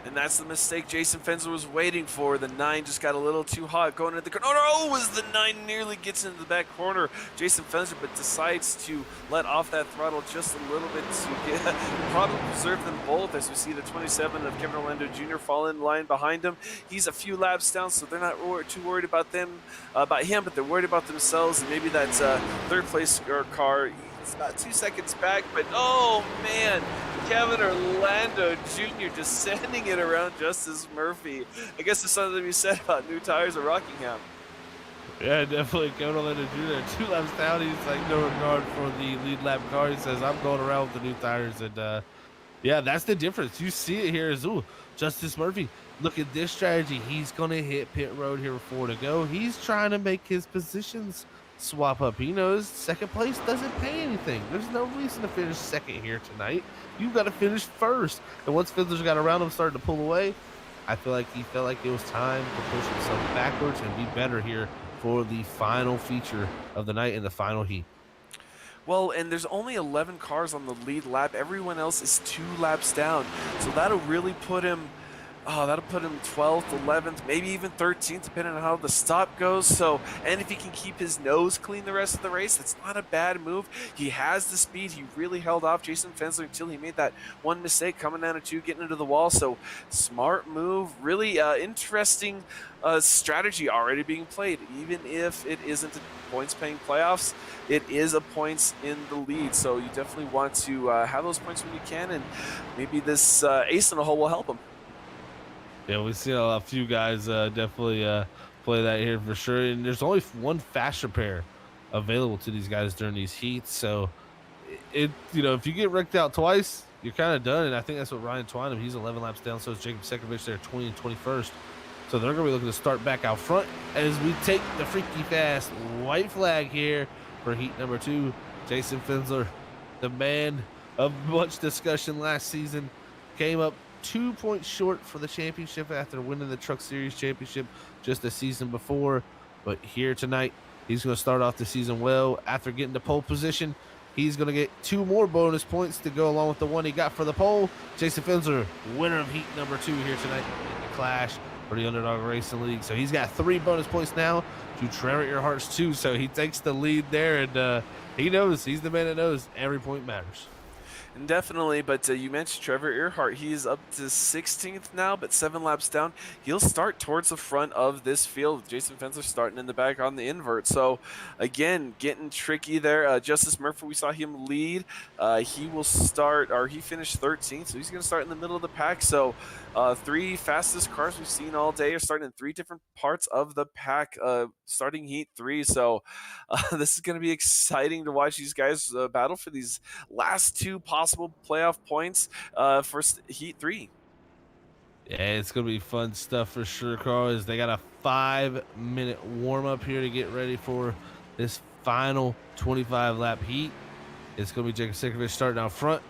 And that's the mistake Jason Fencer was waiting for. The 9 just got a little too hot going into the corner. Oh, no, as the 9 nearly gets into the back corner. Jason Fencer, but decides to let off that throttle just a little bit to probably preserve them both, as we see the 27 of Kevin Orlando Jr. fall in line behind him. He's a few laps down, so they're not too worried about him, but they're worried about themselves, and maybe that third place car. It's about 2 seconds back, but oh man, Kevin Orlando Jr. just sending it around Justice Murphy. I guess there's something to be said about new tires at Rockingham. Yeah, definitely. Kevin Orlando Jr. 2 laps down. He's like no regard for the lead lap car. He says, I'm going around with the new tires, and Yeah, that's the difference. You see it here as, ooh, Justice Murphy. Look at this strategy. He's going to hit pit road here with 4 to go. He's trying to make his positions swap up. He knows second place doesn't pay anything. There's no reason to finish second here tonight. You've got to finish first. And once Fiddler's got around him, starting to pull away, I feel like he felt like it was time to push himself backwards and be better here for the final feature of the night in the final heat. Well, and there's only 11 cars on the lead lap. Everyone else is 2 laps down. So that'll really put him, that'll put him 12th, 11th, maybe even 13th, depending on how the stop goes. So, and if he can keep his nose clean the rest of the race, that's not a bad move. He has the speed. He really held off Jason Fensler until he made that one mistake coming down to 2, getting into the wall. So, smart move. Really interesting strategy already being played. Even if it isn't a points-paying playoffs, it is a points in the lead. So, you definitely want to have those points when you can, and maybe this ace in the hole will help him. Yeah, we see a few guys definitely play that here for sure. And there's only one fast repair available to these guys during these heats. So, if you get wrecked out twice, you're kind of done. And I think that's what Ryan Twynham, he's 11 laps down. So is Jacob Sekovich there, 20 and 21st. So they're going to be looking to start back out front as we take the freaky fast white flag here for heat number 2. Jason Fensler, the man of much discussion last season, came up 2 points short for the championship after winning the Truck Series championship just a season before. But here tonight, he's going to start off the season well. After getting to pole position, he's going to get 2 more bonus points to go along with the one he got for the pole. Jason Fensler, winner of heat number 2 here tonight in the Clash for the Underdog Racing League. So he's got 3 bonus points now to Trevor Earhart's 2. So he takes the lead there, and he knows, he's the man that knows every point matters. And definitely, but you mentioned Trevor Earhart. He is up to 16th now, but 7 laps down. He'll start towards the front of this field. Jason Fensler starting in the back on the invert. So, again, getting tricky there. Justice Murphy, we saw him lead. He will start, or he finished 13th, so he's going to start in the middle of the pack. So, 3 fastest cars we've seen all day are starting in 3 different parts of the pack, starting heat 3. So, this is going to be exciting to watch these guys battle for these last 2 possible playoff points for heat 3. Yeah, it's going to be fun stuff for sure, Carl, as they got a 5-minute warm-up here to get ready for this final 25-lap heat. It's going to be Jacob Sekovich starting out front.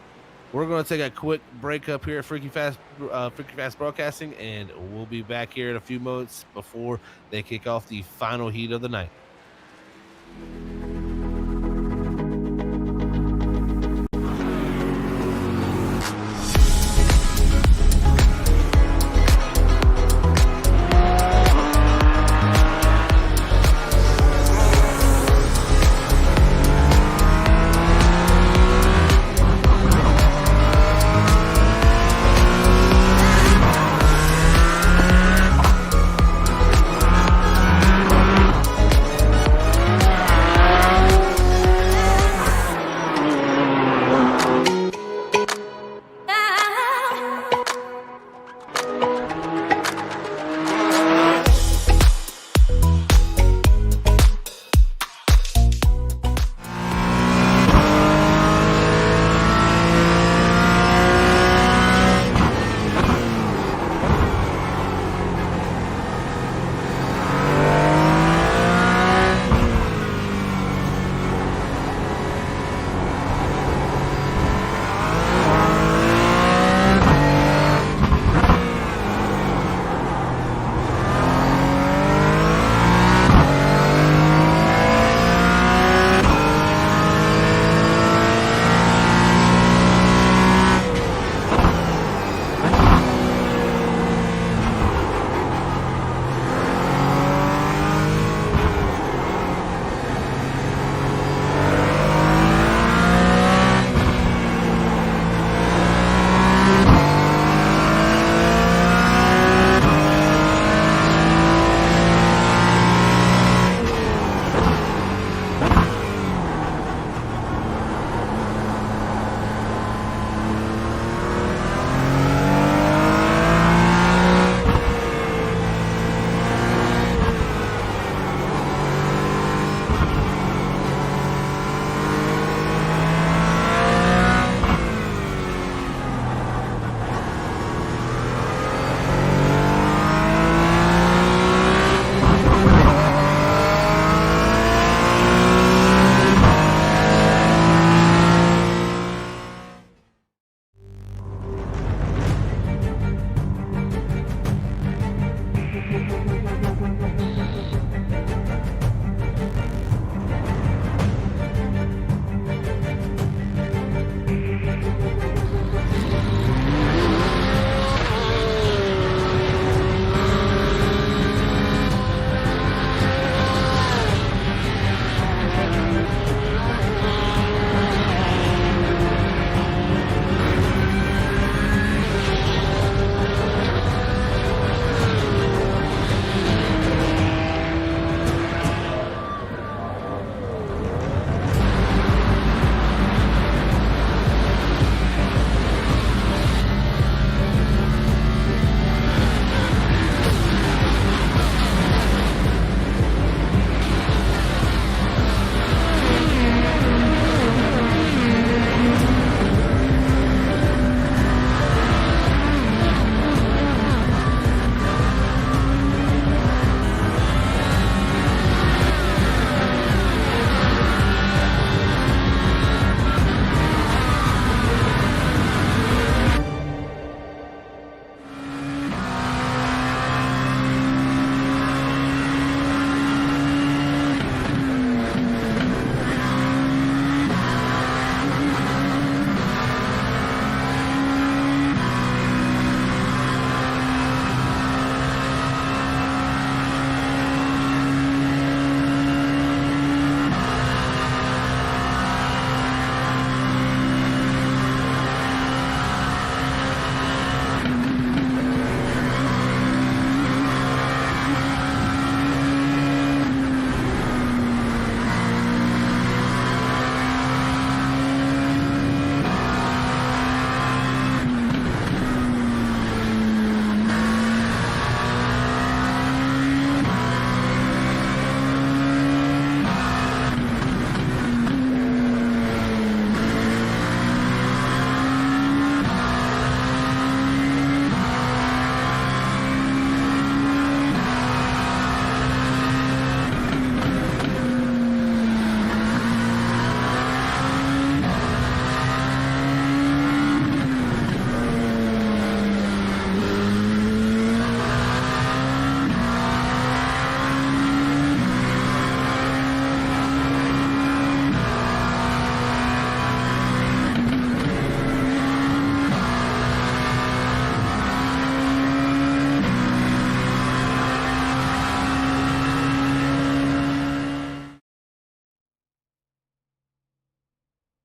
We're going to take a quick break up here at Freaky Fast Broadcasting, and we'll be back here in a few moments before they kick off the final heat of the night.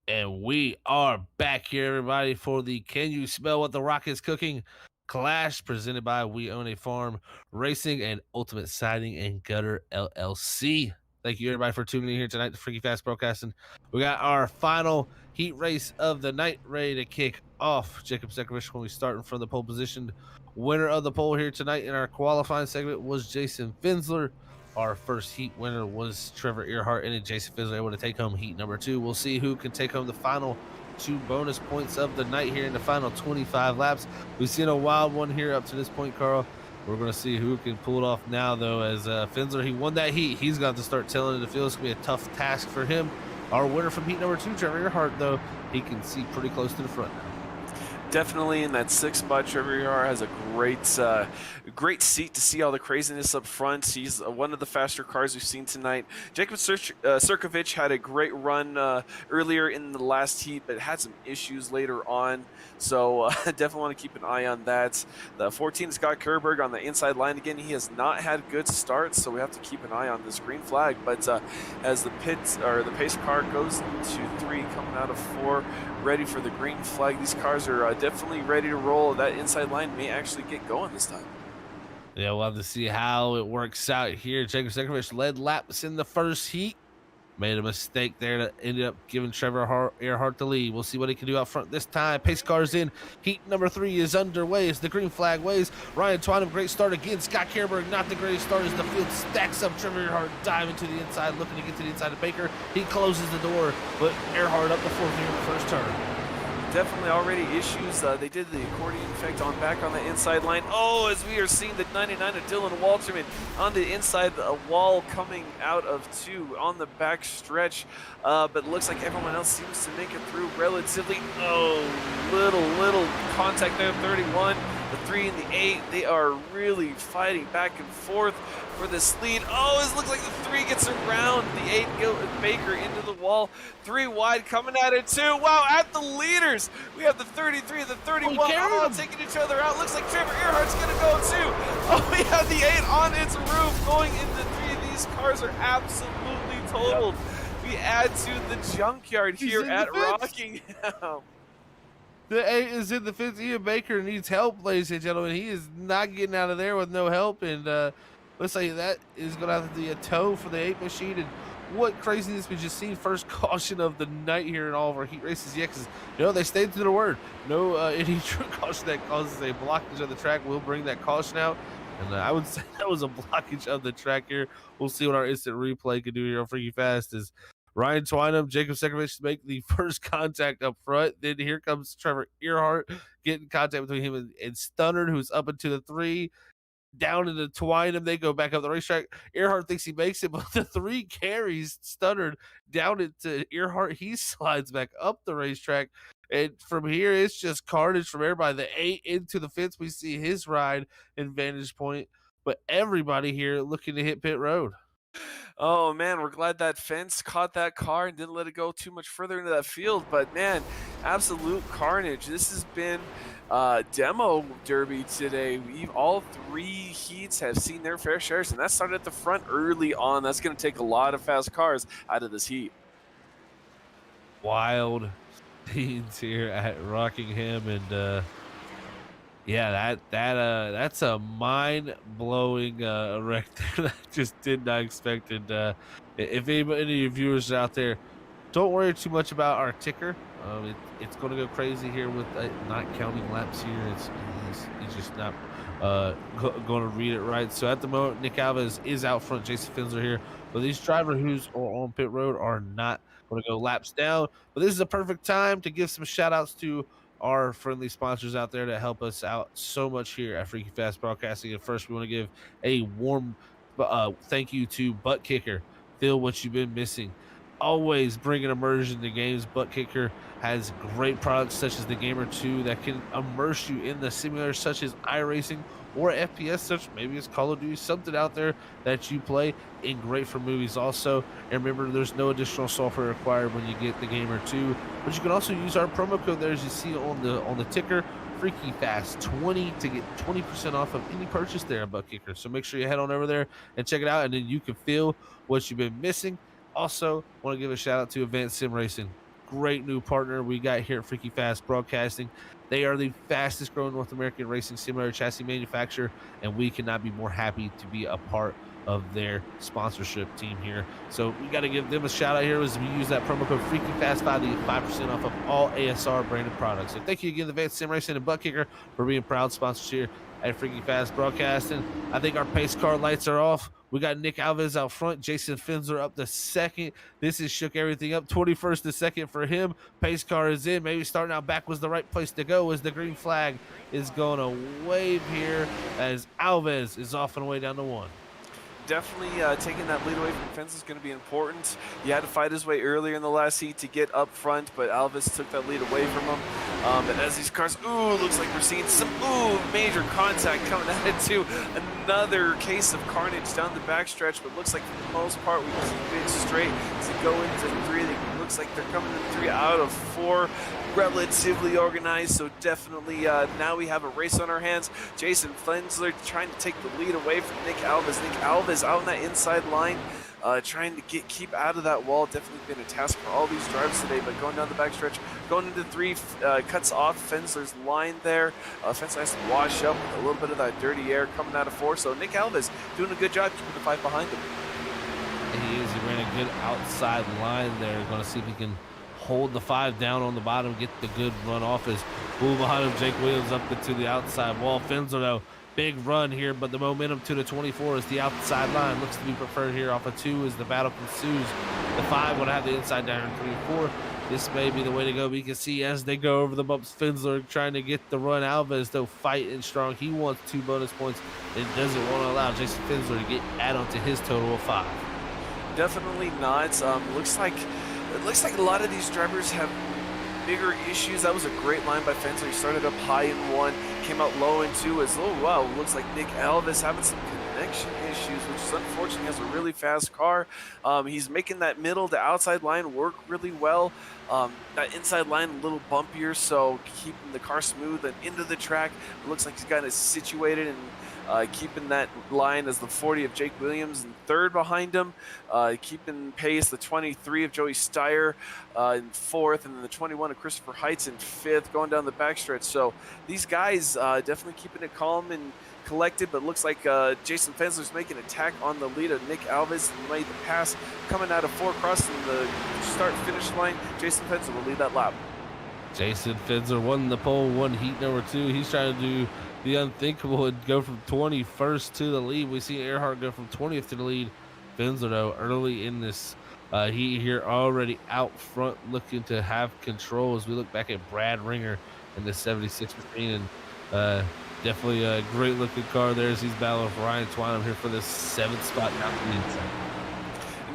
And we are back here, everybody, for the Can You Smell What the Rock is Cooking Clash presented by We Own a Farm Racing and Ultimate Siding and Gutter LLC. Thank you, everybody, for tuning in here tonight to Freaky Fast Broadcasting. We got our final heat race of the night ready to kick off. Jacob Sekovich when we starting from the pole position. Winner of the pole here tonight in our qualifying segment was Jason Finsler. Our first heat winner was Trevor Earhart, and Jason Finsler able to take home heat number 2. We'll see who can take home the final 2 bonus points of the night here in the final 25 laps. We've seen a wild one here up to this point, Carl. We're going to see who can pull it off now, though, as Finsler, he won that heat. He's got to start telling it to feel it's going to be a tough task for him. Our winner from heat number 2, Trevor Earhart, though, he can see pretty close to the front now. Definitely in that 6th spot. Trevor Earhart has a great seat to see all the craziness up front. He's one of the faster cars we've seen tonight. Jacob Sirkovich had a great run earlier in the last heat, but had some issues later on. So definitely want to keep an eye on that. The 14 Scott Kerberg on the inside line again. He has not had good starts, so we have to keep an eye on this green flag. But as the pace car goes to 3, coming out of 4, ready for the green flag. These cars are definitely ready to roll. That inside line may actually get going this time. Yeah, we'll have to see how it works out here. Jacob Sekovich led laps in the first heat. Made a mistake there that ended up giving Trevor Earhart the lead. We'll see what he can do out front this time. Pace cars in. Heat number 3 is underway as the green flag waves. Ryan Twinem, great start again. Scott Kerberg, not the greatest start as the field stacks up. Trevor Earhart diving to the inside, looking to get to the inside of Baker. He closes the door, but Earhart up the 4th here in the first turn. Definitely already issues. They did the accordion effect on back on the inside line. Oh, as we are seeing the 99 of Dylan Walterman on the inside wall coming out of 2 on the back stretch. But looks like everyone else seems to make it through relatively. Oh, little contact there. 31, the 3 and the 8. They are really fighting back and forth for this lead. Oh, it looks like the 3 gets around the 8 Baker into the wall. 3 wide coming at it too. Wow, at the leaders. We have the 33, the 31 all taking each other out. Looks like Trevor Earhart's going to go too. Oh, we have the 8 on its roof going into 3. These cars are absolutely totaled. Yep. We add to the junkyard here at Rockingham. The 8 is in the 5th. Ian Baker needs help, ladies and gentlemen. He is not getting out of there with no help. And let's say that is going to have to be a tow for the 8 machine. And what craziness we just seen. First caution of the night here in all of our heat races. Yeah, because, they stayed to their word. No any true caution that causes a blockage of the track will bring that caution out. And I would say that was a blockage of the track here. We'll see what our instant replay can do here on Freaky Fast as Ryan Twinem, Jacob Sekovich make the first contact up front. Then here comes Trevor Earhart getting contact between him and Stunnard, who's up into the 3. Down into Twinem, they go back up the racetrack. Earhart thinks he makes it, but the 3 carries Stunnard down into Earhart. He slides back up the racetrack. And from here, it's just carnage from everybody. The 8 into the fence, we see his ride and vantage point. But everybody here looking to hit pit road. Oh man, we're glad that fence caught that car and didn't let it go too much further into that field. But man, absolute carnage. This has been demo derby today. All 3 heats have seen their fair shares, and that started at the front early on. That's going to take a lot of fast cars out of this heat. Wild scenes here at Rockingham, and yeah, that's a mind-blowing wreck there that I just did not expect. And if any of your viewers out there, don't worry too much about our ticker. It's going to go crazy here with not counting laps here. It's just not going to read it right. So at the moment, Nick Alves is out front. Jason Finsler here. But these drivers who's on pit road are not going to go laps down. But this is a perfect time to give some shout-outs to our friendly sponsors out there that help us out so much here at Freaky Fast Broadcasting. And first, we want to give a warm thank you to ButtKicker. Feel what you've been missing. Always bringing immersion to games. ButtKicker has great products such as the Gamer 2 that can immerse you in the simulators such as iRacing or FPS, such maybe it's Call of Duty, something out there that you play, and great for movies also. And remember, there's no additional software required when you get the Gamer 2, but you can also use our promo code there as you see on the ticker, Freaky Fast 20, to get 20% off of any purchase there at ButtKicker. So make sure you head on over there and check it out, and then you can feel what you've been missing. Also, want to give a shout out to Advanced Sim Racing. great new partner we got here at Freaky Fast Broadcasting. They are the fastest growing North American racing simulator chassis manufacturer, and we cannot be more happy to be a part of their sponsorship team here. So we got to give them a shout out here as we use that promo code FreakyFast5 to get 5% off of all ASR branded products. So thank you again to Advanced Sim Racing and ButtKicker for being proud sponsors here at Freaky Fast Broadcasting. I think our pace car lights are off. We got Nick Alves out front, Jason Finzler up to second. This has shook everything up. 21st to second for him. Pace car is in. Maybe starting out back was the right place to go as the green flag is going to wave here as Alves is off and away down to one. Definitely taking that lead away from the fence is going to be important. He had to fight his way earlier in the last heat to get up front, but Alves took that lead away from him. And as these cars, looks like we're seeing some, major contact coming at it too. Another case of carnage down the backstretch, but looks like for the most part we keep it straight to go into 3. It looks like they're coming in 3 out of 4. Relatively organized, so definitely now we have a race on our hands. Jason Flensler trying to take the lead away from Nick Alves. Nick Alves out on that inside line, trying to keep out of that wall. Definitely been a task for all these drivers today, but going down the backstretch, going into 3, cuts off Fensler's line there. Fensler has to wash up with a little bit of that dirty air coming out of 4, so Nick Alves doing a good job keeping the 5 behind him. He ran a good outside line there. Going to see if he can hold the 5 down on the bottom, get the good run off his move behind him. Jake Williams up to the outside wall. Finzler, though, big run here, but the momentum to the 24 is the outside line. Looks to be preferred here off of 2 as the battle ensues. The 5 would have the inside down in 3 and 4. This may be the way to go. But you can see as they go over the bumps, Finzler trying to get the run. Alves, though, fighting strong. He wants 2 bonus points and doesn't want to allow Jason Finzler to get add on to his total of 5. Definitely not. It looks like a lot of these drivers have bigger issues. That was a great line by Fensler. He started up high in 1, came out low in 2 as, looks like Nick Alves having some connection issues, which is unfortunate. He has a really fast car. He's making that middle to outside line work really well. That inside line a little bumpier, so keeping the car smooth and into the track. It looks like he's got it situated and keeping that line as the 40 of Jake Williams in 3rd behind him, keeping pace, the 23 of Joey Steyer in 4th, and then the 21 of Christopher Heights in 5th, going down the backstretch. So these guys definitely keeping it calm and collected, but looks like Jason Fensler's making an attack on the lead of Nick Alves. Made the pass coming out of 4, crossing the start-finish line. Jason Fensler will lead that lap. Jason Finzler won the pole, won heat number 2. He's trying to do the unthinkable and go from 21st to the lead. We see Earhart go from 20th to the lead. Finzler, though, early in this heat here, already out front, looking to have control as we look back at Brad Ringer in the 76 machine. And definitely a great-looking car there as he's battling with Ryan Twinem here for the 7th spot down to the inside.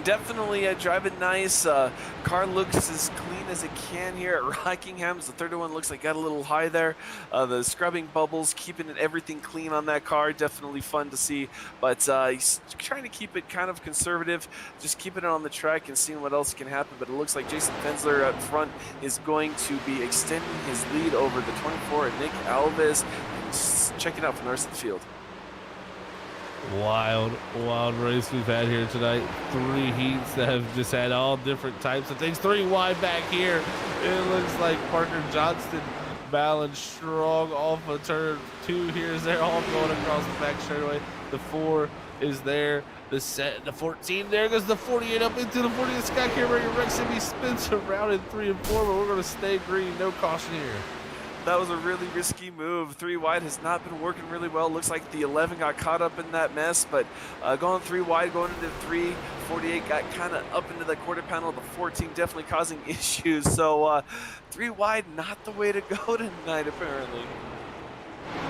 Definitely driving nice. Car looks as clean as it can here at Rockingham's. The 31 looks like got a little high there. The scrubbing bubbles, keeping everything clean on that car. Definitely fun to see. But he's trying to keep it kind of conservative, just keeping it on the track and seeing what else can happen. But it looks like Jason Fensler up front is going to be extending his lead over the 24 and Nick Alves. Check it out from the rest of the field. Wild race we've had here tonight. 3 heats that have just had all different types of things. 3 wide back here. It looks like Parker Johnston battling strong off of turn 2 here as they're all going across the back straightaway. The 4 is there. The 14, there goes the 48 up into the 40. Scott Kimberger wrecks him. He spins around in 3 and 4, but we're going to stay green. No caution here. That was a really risky move. 3 wide has not been working really well. Looks like the 11 got caught up in that mess, but going 3 wide, going into 3, 48 got kind of up into the quarter panel. The 14 definitely causing issues. So 3 wide, not the way to go tonight, apparently.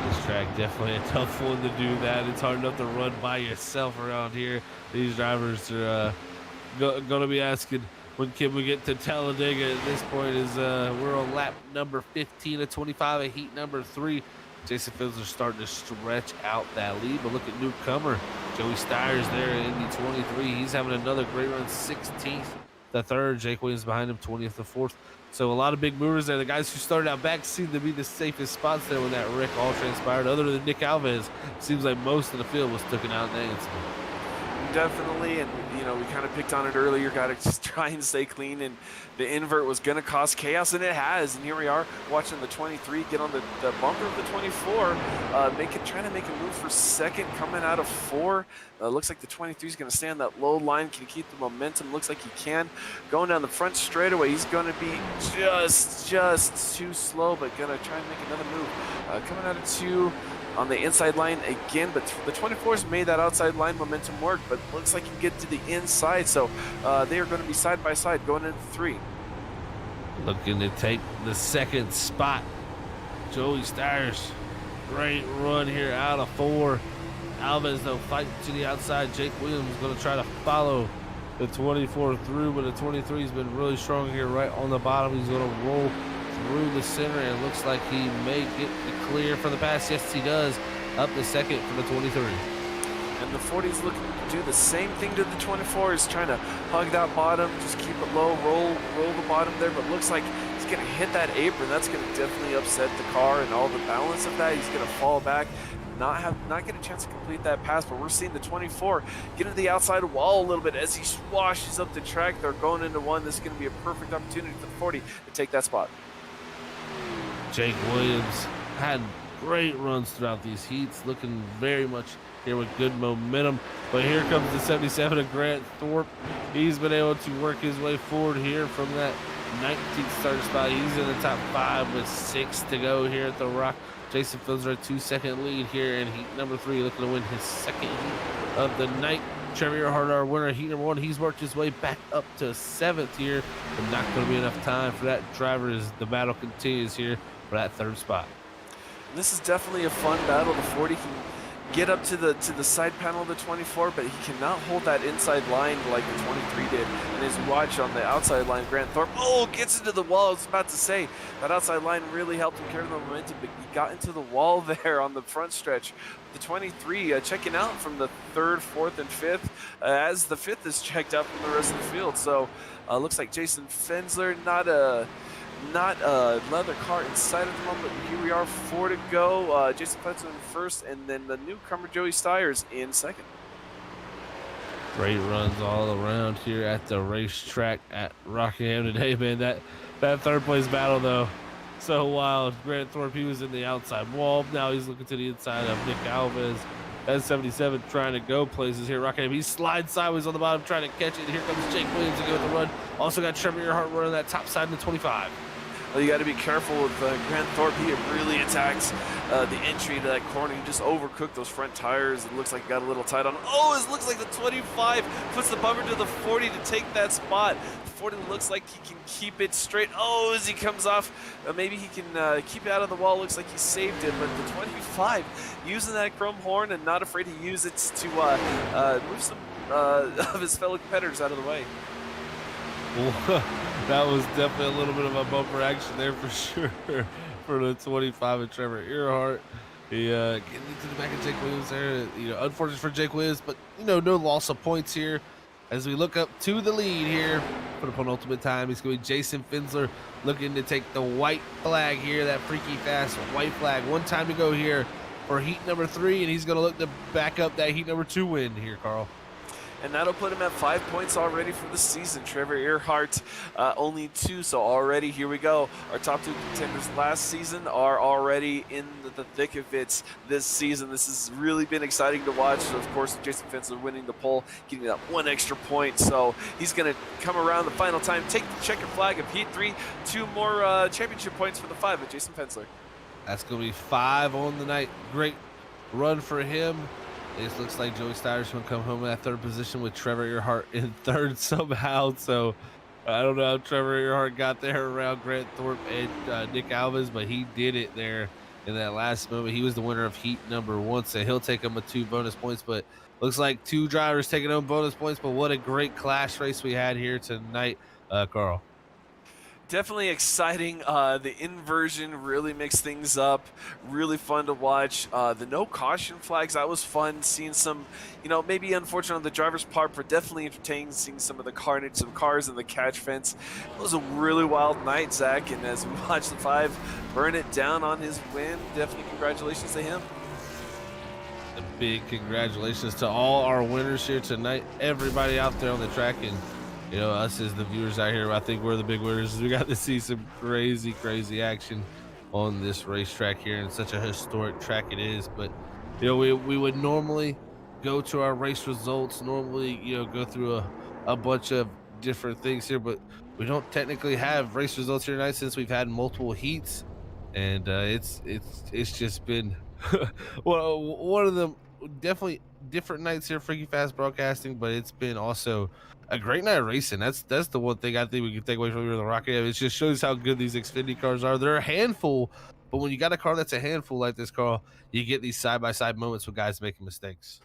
This track definitely a tough one to do that. It's hard enough to run by yourself around here. These drivers are going to be asking, when can we get to Talladega at this point? Is we're on lap number 15 of 25 at heat number 3. Jason Finzler starting to stretch out that lead, but look at newcomer Joey Steyer's there in the 23. He's having another great run, 16th the 3rd. Jake Williams behind him, 20th the 4th. So a lot of big movers there. The guys who started out back seem to be the safest spots there when that wreck all transpired. Other than Nick Alves, seems like most of the field was taken out in Dansville. definitely, and you know, we kind of picked on it earlier. Got to just try and stay clean, and the invert was going to cause chaos, and it has. And here we are watching the 23 get on the bumper of the 24, trying to make a move for second, coming out of 4. Looks like the 23 is going to stay on that low line. Can he keep the momentum? Looks like he can. Going down the front straightaway, he's going to be just too slow, but going to try and make another move. Coming out of 2 on the inside line again, but the 24's made that outside line momentum work, but looks like he can get to the inside, so they are going to be side by side going into 3. Looking to take the second spot. Joey Stires, great run here out of 4. Alves, though, fighting to the outside. Jake Williams going to try to follow the 24 through, but the 23's been really strong here right on the bottom. He's going to roll through the center, and it looks like he may get the clear for the pass. Yes, he does. Up the second for the 23. And the 40's looking to do the same thing to the 24. He's trying to hug that bottom, just keep it low, roll the bottom there, but looks like he's going to hit that apron. That's going to definitely upset the car and all the balance of that. He's going to fall back, not get a chance to complete that pass, but we're seeing the 24 get into the outside wall a little bit as he swashes up the track. They're going into 1. This is going to be a perfect opportunity for the 40 to take that spot. Jake Williams had great runs throughout these heats, looking very much here with good momentum. But here comes the 77 of Grant Thorpe. He's been able to work his way forward here from that 19th starter spot. He's in the top 5 with 6 to go here at the Rock. Jason Finsler, 2-second lead here in heat number 3, looking to win his second heat of the night. Trevor Earhart, our winner of heat number 1, he's worked his way back up to 7th here, but not going to be enough time for that driver as the battle continues here for that 3rd spot. This is definitely a fun battle. The 40 can get up to the side panel of the 24, but he cannot hold that inside line like the 23 did. And as you watch on the outside line, Grant Thorpe, gets into the wall. I was about to say, that outside line really helped him carry the momentum, but he got into the wall there on the front stretch. The 23 checking out from the 3rd, 4th, and 5th, as the 5th is checked out from the rest of the field. So looks like Jason Finsler, not a leather car inside of the moment. Here we are, 4 to go. Jason Finsler in 1st, and then the newcomer Joey Stires in 2nd. Great runs all around here at the racetrack at Rockingham today, man. That 3rd place battle, though, so wild. Grant Thorpe, he was in the outside wall. Now he's looking to the inside of Nick Alves. That's 77 trying to go places here. Rockingham, he slides sideways on the bottom, trying to catch it. Here comes Jake Williams to go with the run. Also got Trevor Earhart running that top side in the 25. Well, you got to be careful with Grant Thorpe. He really attacks the entry to that corner. He just overcooked those front tires. It looks like he got a little tight on. It looks like the 25 puts the bumper to the 40 to take that spot. The 40 looks like he can keep it straight. As he comes off, maybe he can keep it out of the wall. Looks like he saved it, but the 25 using that chrome horn and not afraid to use it to move some of his fellow competitors out of the way. That was definitely a little bit of a bumper action there for sure for the 25 of Trevor Earhart. He getting into the back of Jake Williams there. Unfortunate for Jake Williams, but no loss of points here. As we look up to the lead here for the penultimate time, it's going to be Jason Finsler looking to take the white flag here, that freaky fast white flag. 1 time to go here for heat number 3, and he's going to look to back up that heat number 2 win here, Carl. And that'll put him at 5 points already for the season. Trevor Earhart only 2, so already here we go. Our top 2 contenders last season are already in the thick of it this season. This has really been exciting to watch. So of course, Jason Finsler winning the pole, getting that 1 extra point. So he's going to come around the final time, take the checkered flag of Heat 3, 2 more championship points for the 5 of Jason Finsler. That's going to be 5 on the night. Great run for him. It looks like Joey Stires going to come home in that 3rd position with Trevor Earhart in 3rd somehow. So I don't know how Trevor Earhart got there around Grant Thorpe and Nick Alves, but he did it there in that last moment. He was the winner of heat number 1, so he'll take him with 2 bonus points. But looks like 2 drivers taking home bonus points. But what a great clash race we had here tonight, Carl. Definitely exciting. The inversion really mixed things up. Really fun to watch. The no caution flags, that was fun. Seeing some, maybe unfortunate on the driver's part, but definitely entertaining seeing some of the carnage, some cars in the catch fence. It was a really wild night, Zach. And as we watch the 5 burn it down on his win, definitely congratulations to him. A big congratulations to all our winners here tonight. Everybody out there on the track, and us as the viewers out here, I think we're the big winners. We got to see some crazy, crazy action on this racetrack here, and such a historic track it is. But we would normally go to our race results, normally go through a bunch of different things here, but we don't technically have race results here tonight since we've had multiple heats, and it's just been well, one of them definitely different nights here, Freaky Fast Broadcasting, but it's been also a great night of racing. That's the one thing I think we can take away from here in the Rockingham. It just shows how good these Xfinity cars are. They're a handful, but when you got a car that's a handful like this, Carl, you get these side by side moments with guys making mistakes.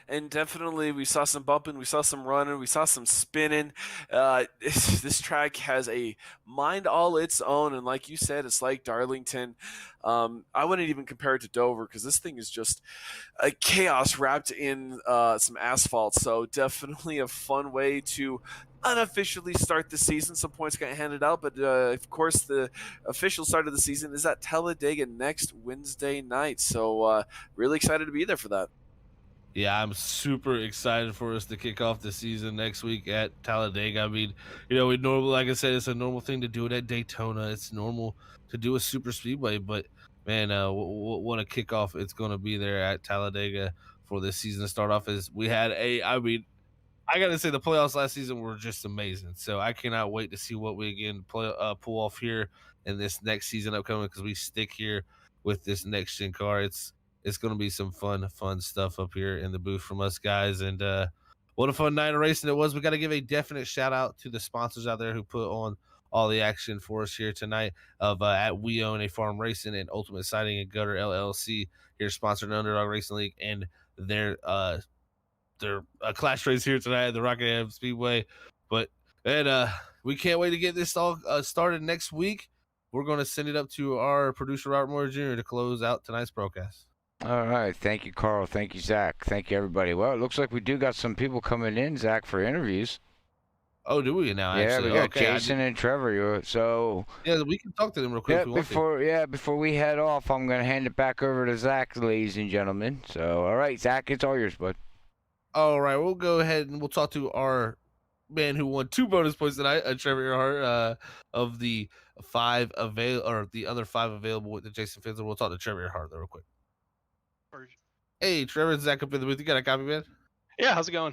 And definitely we saw some bumping, we saw some running, we saw some spinning. This track has a mind all its own, and like you said, it's like Darlington. I wouldn't even compare it to Dover because this thing is just a chaos wrapped in some asphalt. So definitely a fun way to unofficially start the season. Some points got handed out, but of course the official start of the season is at Talladega next Wednesday night. So really excited to be there for that. Yeah, I'm super excited for us to kick off the season next week at Talladega. I mean, we normally, like I said, it's a normal thing to do it at Daytona. It's normal to do a super speedway, but man, what a kickoff it's going to be there at Talladega for this season to start off. As we had I mean, I gotta say the playoffs last season were just amazing. So I cannot wait to see what we again pull off here in this next season upcoming because we stick here with this next gen car. It's gonna be some fun stuff up here in the booth from us guys. And what a fun night of racing it was. We got to give a definite shout out to the sponsors out there who put on all the action for us here tonight. Of at We Own a Farm Racing and Ultimate Siding and Gutter LLC here sponsored Underdog Racing League and their clash race here tonight at the Rockingham Speedway. But and we can't wait to get this all started next week. We're going to send it up to our producer Robert Moore Jr. to close out tonight's broadcast. All right. Thank you, Carl. Thank you, Zach. Thank you, everybody. Well, it looks like we do got some people coming in, Zach, for interviews. Oh, do we now? Yeah, Actually, we got okay, Jason and Trevor. So yeah, we can talk to them real quick. If we want to. before we head off, I'm gonna hand it back over to Zach, ladies and gentlemen. So, all right, Zach, it's all yours, bud. All right, we'll go ahead and we'll talk to our man who won 2 bonus points tonight, Trevor Earhart, of the the other 5 available with the Jason Finsler. We'll talk to Trevor Earhart though, real quick. Hey, Trevor, Zach up in the booth. You got a copy, man? Yeah, how's it going?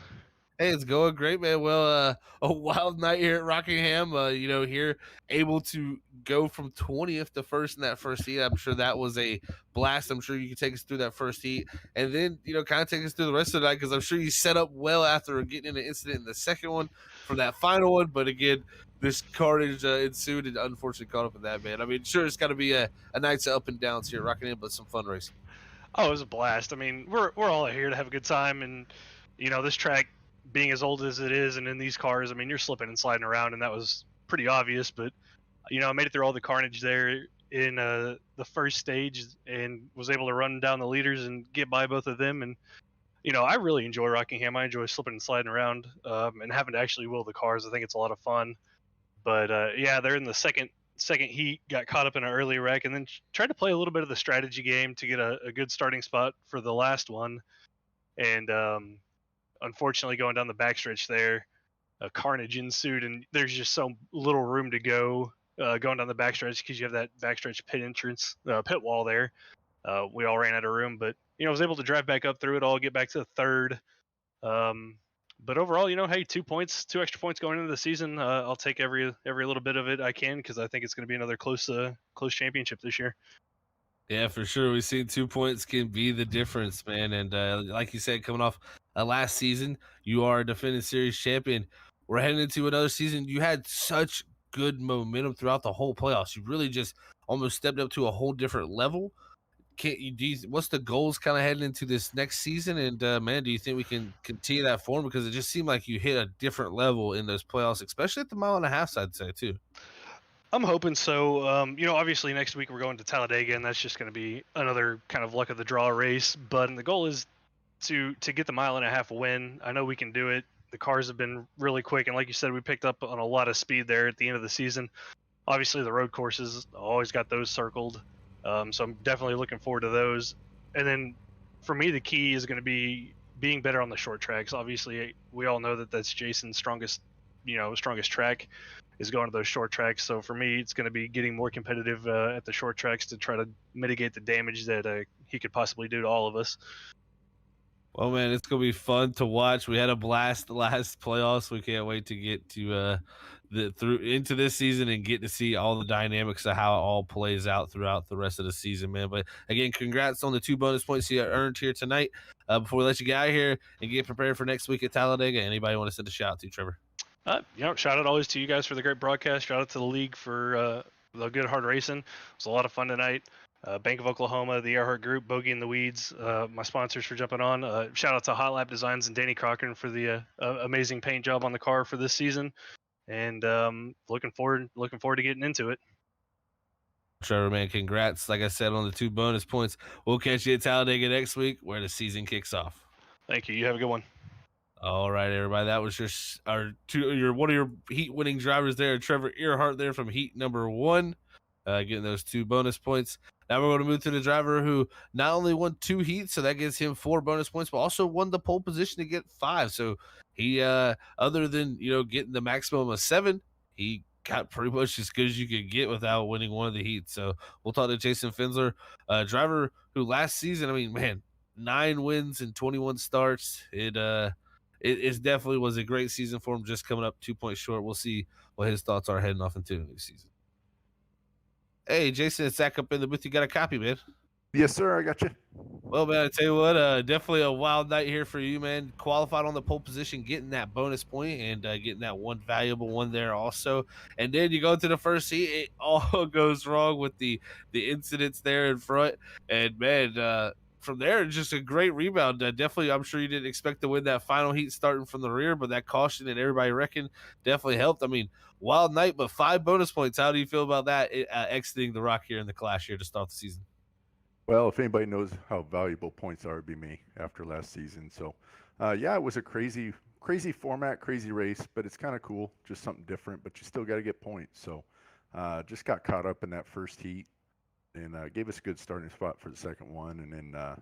Hey, it's going great, man. Well, a wild night here at Rockingham. Here able to go from 20th to first in that first heat. I'm sure that was a blast. I'm sure you can take us through that first heat, and then kind of take us through the rest of the night because I'm sure you set up well after getting in an incident in the second one for that final one. But again, this carnage ensued and unfortunately caught up in that, man. I mean, sure, it's got to be a night's up and downs here at Rockingham, but some fun racing. Oh, it was a blast. I mean, we're all here to have a good time, and this track being as old as it is, and in these cars, I mean, you're slipping and sliding around, and that was pretty obvious. But I made it through all the carnage there in the first stage, and was able to run down the leaders and get by both of them. And I really enjoy Rockingham. I enjoy slipping and sliding around, and having to actually wheel the cars. I think it's a lot of fun. But yeah, they're in the second heat, got caught up in an early wreck, and then tried to play a little bit of the strategy game to get a good starting spot for the last one. And unfortunately, going down the backstretch there, a carnage ensued, and there's just so little room to go going down the backstretch because you have that backstretch pit wall there. We all ran out of room, but I was able to drive back up through it all, get back to the third. But overall, hey, 2 extra points going into the season. I'll take every little bit of it I can because I think it's going to be another close championship this year. Yeah, for sure. We've seen 2 points can be the difference, man. And like you said, coming off last season, you are a defending series champion. We're heading into another season. You had such good momentum throughout the whole playoffs. You really just almost stepped up to a whole different level. What's the goals kind of heading into this next season? And man, do you think we can continue that form? Because it just seemed like you hit a different level in those playoffs, especially at the mile and a half side, I'd say too. I'm hoping so. Obviously next week we're going to Talladega, and that's just going to be another kind of luck of the draw race. But the goal is to get the mile and a half win. I know we can do it. The cars have been really quick, and like you said, we picked up on a lot of speed there at the end of the season. Obviously, the road courses always got those circled, so I'm definitely looking forward to those. And then for me, the key is going to be being better on the short tracks. Obviously, we all know that that's Jason's strongest track is going to those short tracks. So for me, it's going to be getting more competitive at the short tracks to try to mitigate the damage that he could possibly do to all of us. Well, man, it's gonna be fun to watch. We had a blast the last playoffs. We can't wait to get to into this season and get to see all the dynamics of how it all plays out throughout the rest of the season, man. But again, congrats on the 2 bonus points you earned here tonight. Before we let you get out of here and get prepared for next week at Talladega, anybody want to send a shout out to, Trevor? Shout out always to you guys for the great broadcast. Shout out to the league for the good hard racing. It was a lot of fun tonight. Bank of Oklahoma, the Earhart Group, Bogey in the Weeds, my sponsors for jumping on. Shout out to Hot Lap Designs and Danny Cochran for the amazing paint job on the car for this season. And looking forward to getting into it. Trevor, man, congrats. Like I said, on the 2 bonus points. We'll catch you at Talladega next week where the season kicks off. Thank you. You have a good one. All right, everybody. That was one of your heat winning drivers there, Trevor Earhart there from heat number 1, getting those 2 bonus points. Now we're going to move to the driver who not only won 2 heats, so that gives him 4 bonus points, but also won the pole position to get 5. So he, other than getting the maximum of 7, he got pretty much as good as you could get without winning one of the heats. So we'll talk to Jason Finsler, a driver who last season, I mean, man, 9 wins and 21 starts. It definitely was a great season for him, just coming up 2 points short. We'll see what his thoughts are heading off into the new season. Hey, Jason, it's Zach up in the booth. You got a copy, man? Yes, sir. I got you. Well, man, I tell you what, definitely a wild night here for you, man. Qualified on the pole position, getting that bonus point and getting that one valuable one there also. And then you go to the first heat, it all goes wrong with the incidents there in front. And, man, from there, just a great rebound. Definitely, I'm sure you didn't expect to win that final heat starting from the rear, but that caution and everybody reckoned definitely helped. I mean, wild night, but 5 bonus points. How do you feel about that exiting the Rock here in the Clash here to start the season? Well, if anybody knows how valuable points are, it'd be me after last season. So, yeah, it was a crazy format, crazy race, but it's kind of cool, just something different. But you still got to get points. So, just got caught up in that first heat, and gave us a good starting spot for the second one. And then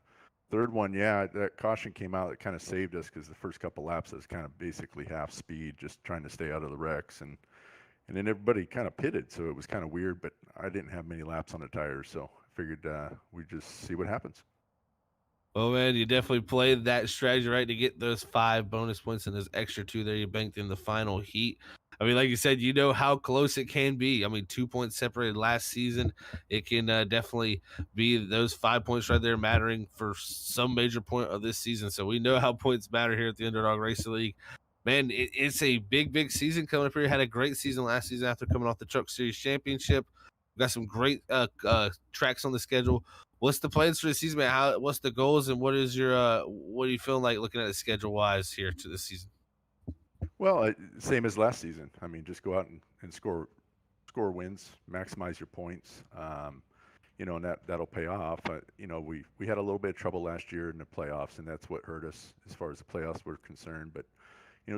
third one, yeah, that caution came out. It kind of saved us because the first couple laps was kind of basically half speed, just trying to stay out of the wrecks. And then everybody kind of pitted, so it was kind of weird. But I didn't have many laps on the tires, so I figured we just see what happens. Well, man, you definitely played that strategy right to get those 5 bonus points and those extra 2 there you banked in the final heat. I mean, like you said, you know how close it can be. I mean, 2 points separated last season. It can definitely be those 5 points right there mattering for some major point of this season. So we know how points matter here at the Underdog Racing League. Man, it's a big season coming up here. Had a great season last season after coming off the Truck Series Championship. We've got some great tracks on the schedule. What's the plans for the season, man? What's the goals, and what is your what are you feeling like looking at it schedule wise here to this season? Well, same as last season. I mean, just go out and score wins, maximize your points. And that'll pay off. We had a little bit of trouble last year in the playoffs, and that's what hurt us as far as the playoffs were concerned. But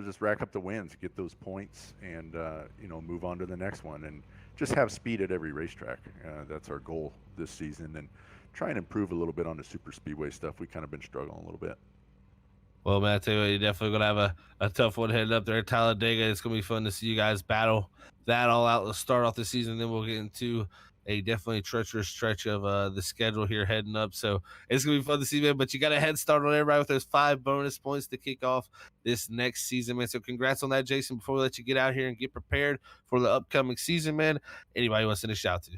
just rack up the wins, get those points, and move on to the next one, and just have speed at every racetrack. That's our goal this season, and try and improve a little bit on the super speedway stuff. We kind of been struggling a little bit. Well, man, I tell you what, you're definitely going to have a tough one heading up there at Talladega. It's going to be fun to see you guys battle that all out. Let's start off the season, then we'll get into a definitely treacherous stretch of the schedule here heading up. So it's going to be fun to see, man. But you got a head start on everybody with those 5 bonus points to kick off this next season, man. So congrats on that, Jason. Before we let you get out here and get prepared for the upcoming season, man, anybody wants to send a shout to?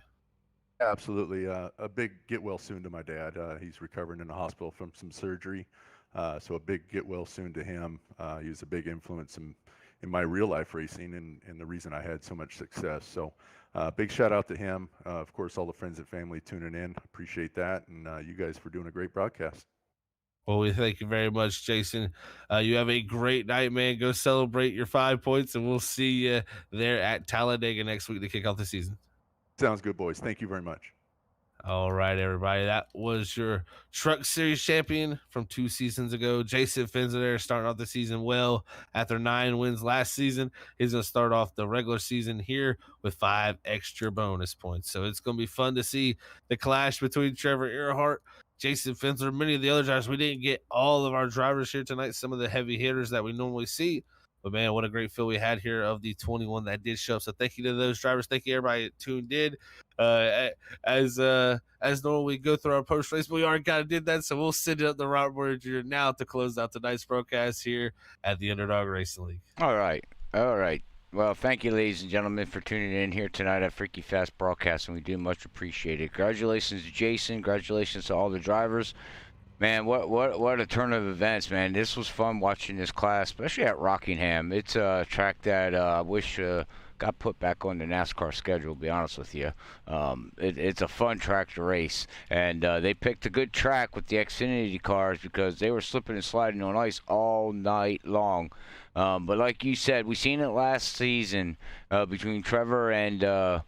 Absolutely. A big get well soon to my dad. He's recovering in the hospital from some surgery. So a big get well soon to him. He was a big influence in my real life racing and the reason I had so much success. So big shout out to him. Of course, all the friends and family tuning in. Appreciate that. And you guys for doing a great broadcast. Well, we thank you very much, Jason. You have a great night, man. Go celebrate your 5 points, and we'll see you there at Talladega next week to kick off the season. Sounds good, boys. Thank you very much. All right, everybody. That was your Truck Series champion from 2 seasons ago. Jason Finsler there starting off the season well. After 9 wins last season, he's going to start off the regular season here with 5 extra bonus points. So it's going to be fun to see the clash between Trevor Earhart Jason Fensler, many of the other drivers. We didn't get all of our drivers here tonight, some of the heavy hitters that we normally see. But, man, what a great field we had here of the 21 that did show up. So thank you to those drivers. Thank you, everybody that tuned in. As normal, we go through our post-race, but we already kind of did that. So we'll send it up the route manager now to close out tonight's broadcast here at the Underdog Racing League. All right. Well, thank you, ladies and gentlemen, for tuning in here tonight at Freaky Fast Broadcasting. We do much appreciate it. Congratulations to Jason. Congratulations to all the drivers. Man, what a turn of events, man. This was fun watching this class, especially at Rockingham. It's a track that I wish got put back on the NASCAR schedule, to be honest with you. It's a fun track to race. And they picked a good track with the Xfinity cars because they were slipping and sliding on ice all night long. But like you said, we seen it last season between Trevor and,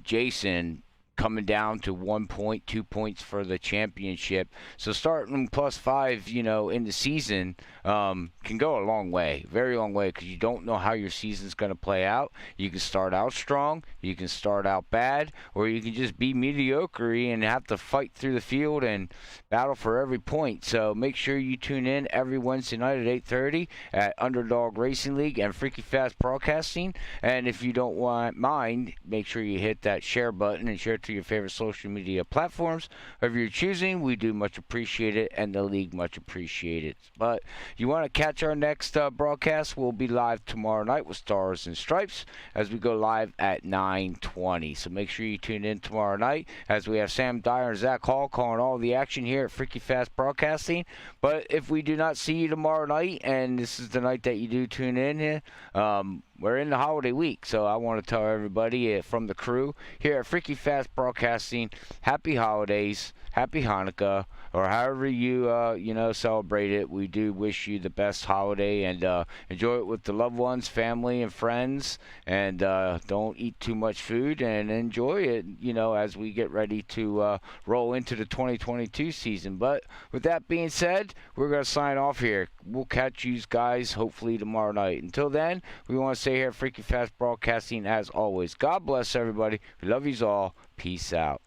Jason, coming down to 1 point, 2 points for the championship. So starting +5, in the season can go a long way, very long way, because you don't know how your season's going to play out. You can start out strong, you can start out bad, or you can just be mediocre and have to fight through the field and battle for every point. So make sure you tune in every Wednesday night at 8:30 at Underdog Racing League and Freaky Fast Broadcasting. And if you don't mind, make sure you hit that share button and share it to your favorite social media platforms. Whoever you're choosing, we do much appreciate it, and the league much appreciate it. But you want to catch our next broadcast, we'll be live tomorrow night with Stars and Stripes as we go live at 9:20. So make sure you tune in tomorrow night as we have Sam Dyer and Zach Hall calling all the action here at Freaky Fast Broadcasting. But if we do not see you tomorrow night, and this is the night that you do tune in here, we're in the holiday week, so I want to tell everybody from the crew here at Freaky Fast Broadcasting, happy holidays, happy Hanukkah, or however you celebrate it. We do wish you the best holiday, and enjoy it with the loved ones, family, and friends, and don't eat too much food, and enjoy it, as we get ready to roll into the 2022 season. But with that being said, we're going to sign off here. We'll catch you guys hopefully tomorrow night. Until then, we want to say here at Freaky Fast Broadcasting, as always, God bless everybody. We love yous all. Peace out.